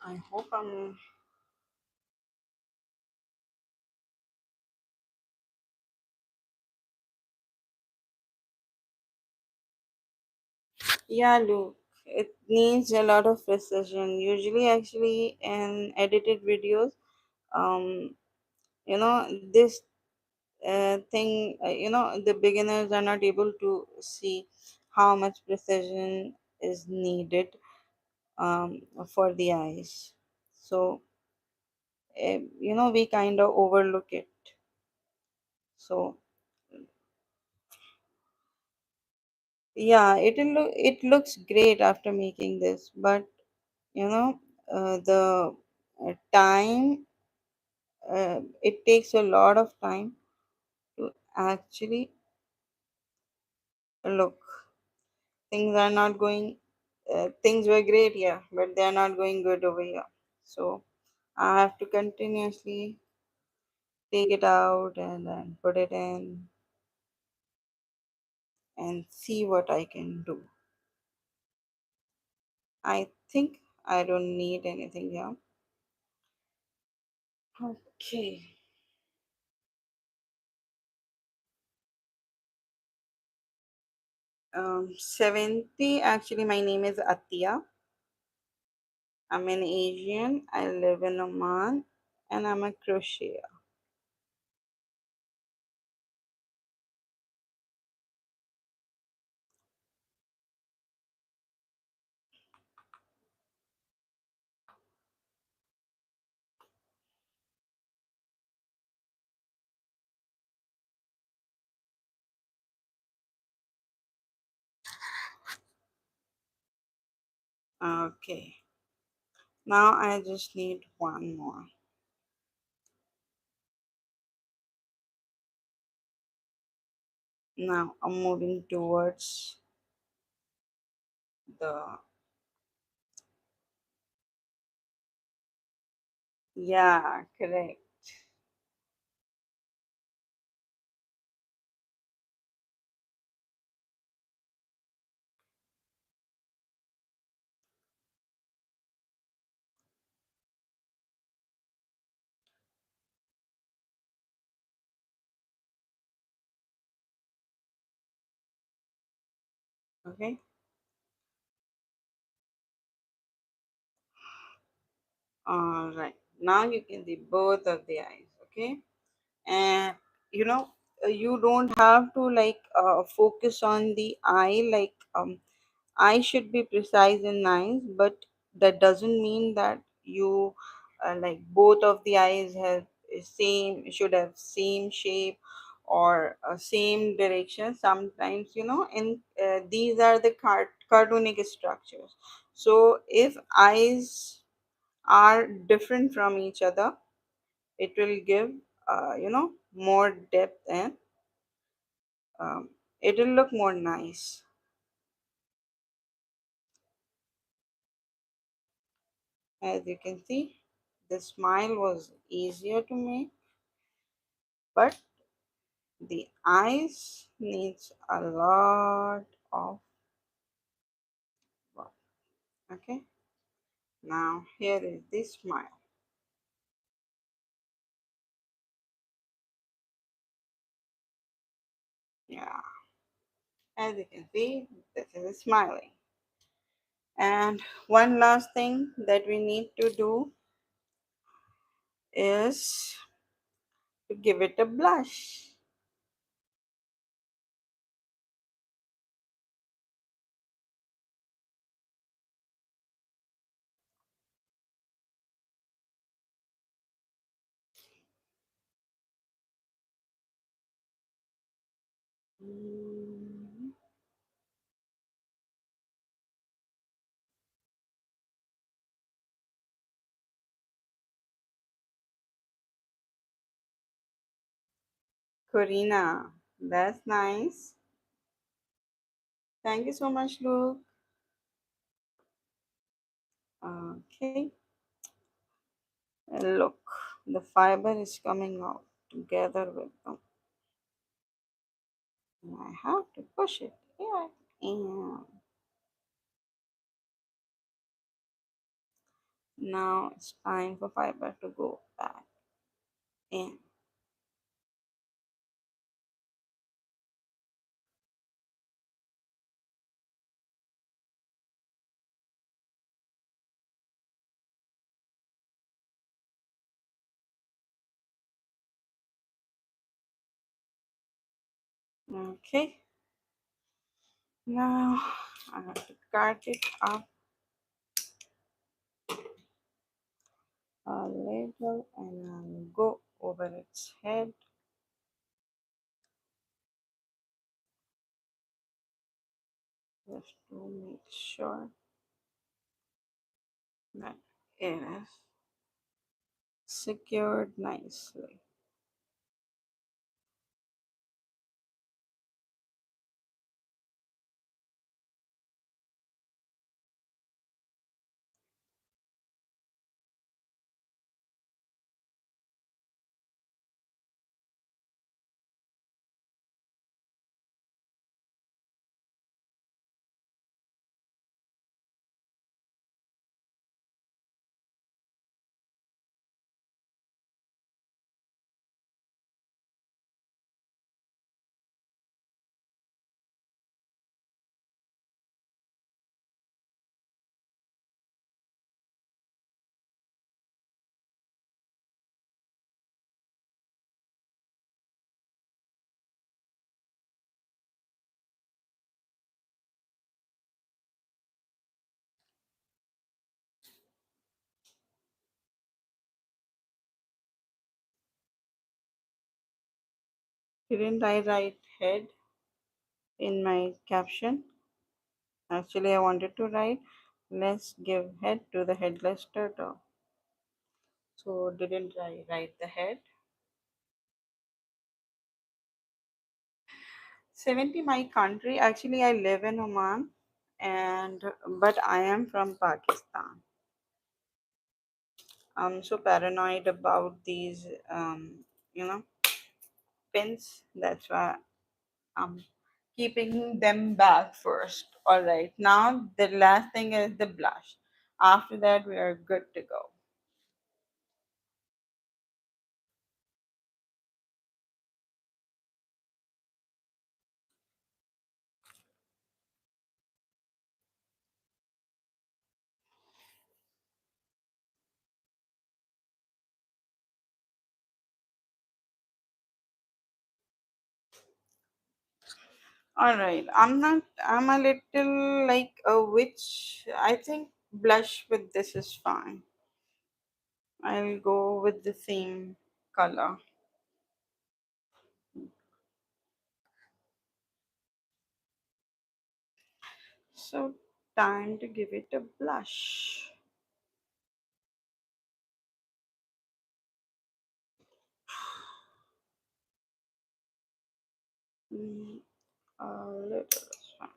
I hope I'm. Yeah, look, it needs a lot of precision. Usually, actually, in edited videos, um, this the beginners are not able to see how much precision is needed for the eyes. So we kind of overlook it. So yeah, it looks great after making this, but you know the time, it takes a lot of time to actually look. Things are not going, things were great here, but they are not going good over here. So I have to continuously take it out and then put it in and see what I can do. I think I don't need anything here. Okay. 70. Actually, my name is Attia. I'm an Asian. I live in Oman and I'm a crocheter. Okay. Now I just need one more. Now I'm moving towards the, yeah, correct. Okay. All right. Now you can see both of the eyes. Okay. And you know, you don't have to like focus on the eye, like eye should be precise and nice, but that doesn't mean that you like both of the eyes have same, should have same shape or same direction. Sometimes in these are the cartoonic structures. So if eyes are different from each other, it will give more depth, and it will look more nice. As you can see, the smile was easier to make, but the eyes needs a lot of work. Okay, now here is the smile. Yeah, as you can see, this is smiling. And one last thing that we need to do is to give it a blush. Mm, Corina, that's nice. Thank you so much, Luke. Okay, look, the fiber is coming out together with them. And I have to push it here. And now it's time for fiber to go back in. Okay, now I have to cut it up a little and I'll go over its head just to make sure that it is secured nicely. Didn't I write head in my caption? Actually, I wanted to write, let's give head to the headless turtle. So, didn't I write the head? 70 my country. Actually, I live in Oman, and but I am from Pakistan. I'm so paranoid about these, you know, pins. That's why I'm keeping them back first. All right. Now the last thing is the blush. After that, we are good to go. All right. I'm not. I'm a little like a witch. I think blush with this is fine. I'll go with the same color. So time to give it a blush. Mm, a little is fine.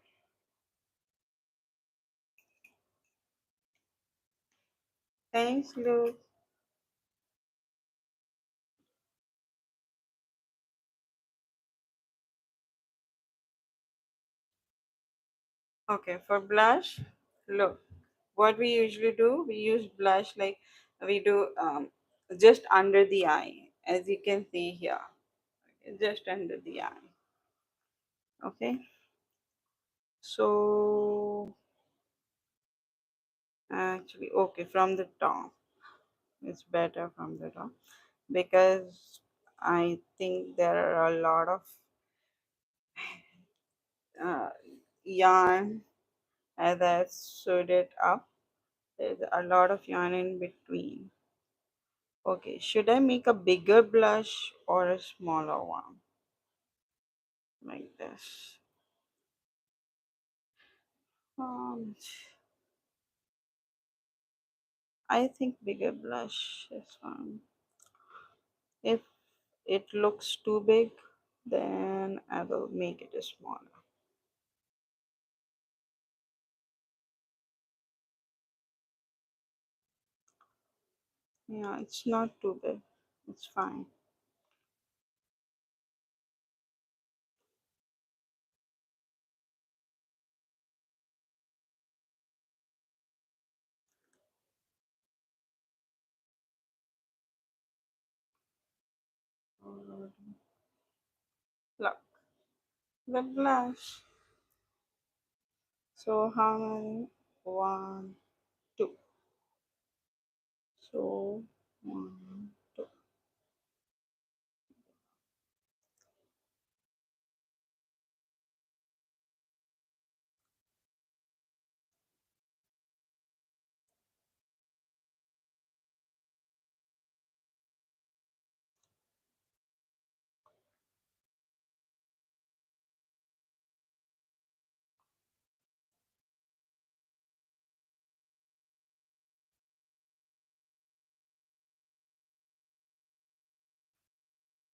Thanks, Luke. Okay, for blush, look, what we usually do, we use blush like we do just under the eye, as you can see here, just under the eye. Okay, so actually, okay, from the top, it's better from the top because I think there are a lot of uh, yarn as I sewed it up. There's a lot of yarn in between. Okay, should I make a bigger blush or a smaller one? Like this. Um, I think bigger blush is fine. If it looks too big, then I will make it a smaller. Yeah, it's not too big. It's fine. Look, the blush. So how many? One, two. So one, two.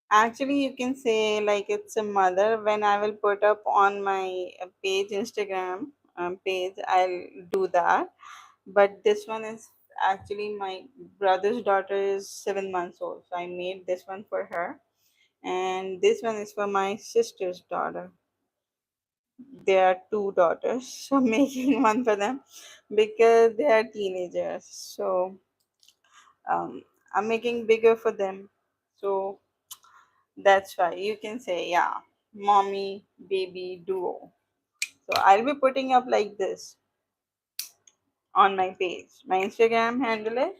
Actually, you can say like it's a mother. When I will put up on my page, Instagram page, I'll do that. But this one is actually my brother's daughter is 7 months old, so I made this one for her, and this one is for my sister's daughter. There are two daughters, so I'm making one for them because they are teenagers. So um, I'm making bigger for them. So that's why you can say, yeah, mommy baby duo. So I'll be putting up like this on my page. My Instagram handle is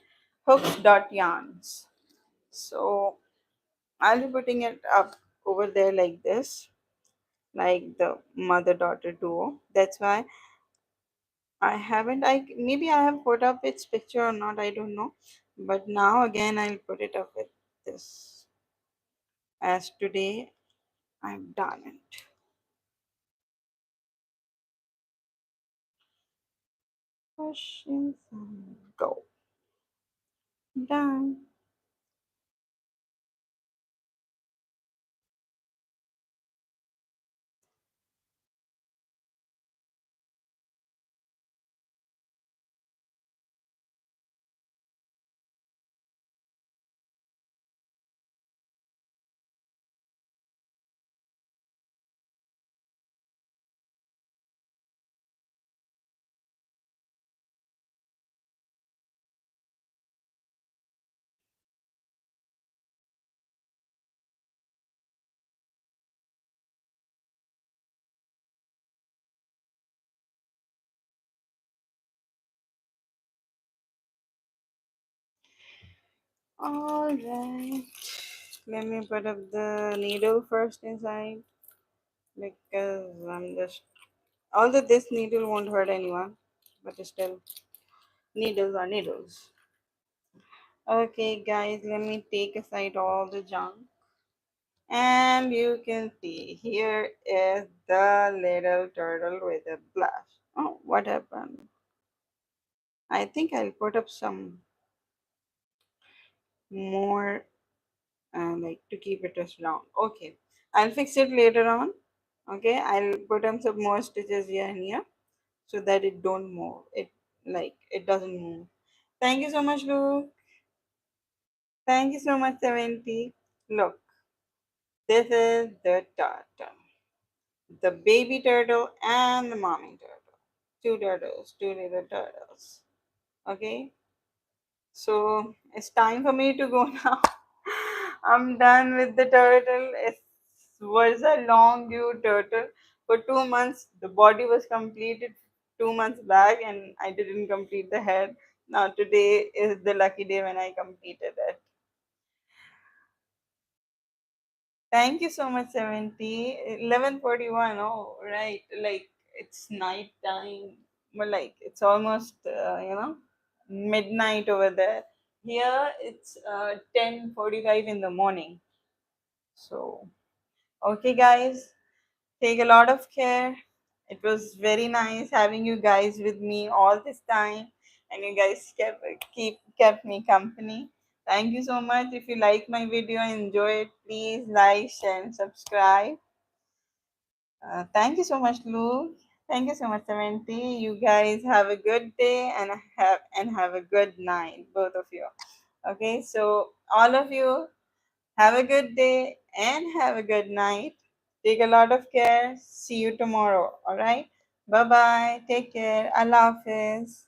hooks.yarns. So I'll be putting it up over there like this, like the mother daughter duo. That's why I haven't, I maybe I have put up its picture or not, I don't know. But now again I'll put it up with this. As today I've done it. Questions and go. Done. Alright. Let me put up the needle first inside because I'm just, although this needle won't hurt anyone, but still, needles are needles. Okay, guys, let me take aside all the junk. And you can see here is the little turtle with a blush. Oh, what happened? I think I'll put up some more like to keep it as round. Okay, I'll fix it later on. Okay, I'll put on some more stitches here and here so that it don't move. It doesn't move. Thank you so much, Luke. Thank you so much, 70. Look, this is the turtle. The baby turtle and the mommy turtle. Two turtles, two little turtles. Okay, so it's time for me to go now. I'm done with the turtle. It was a long due turtle. For 2 months, the body was completed 2 months back, and I didn't complete the head. Now, today is the lucky day when I completed it. Thank you so much, 70. 11:41. Oh, right. Like, it's night time. But, like, it's almost, midnight over there. Here, it's 10:45 in the morning. So, okay, guys, take a lot of care. It was very nice having you guys with me all this time, and you guys kept me company. Thank you so much. If you like my video, enjoy it, please like, share, and subscribe. Thank you so much, Luke. Thank you so much, Samantha. You guys have a good day and have a good night, both of you. Okay, so all of you have a good day and have a good night. Take a lot of care. See you tomorrow. All right. Bye bye. Take care. Allah Hafiz.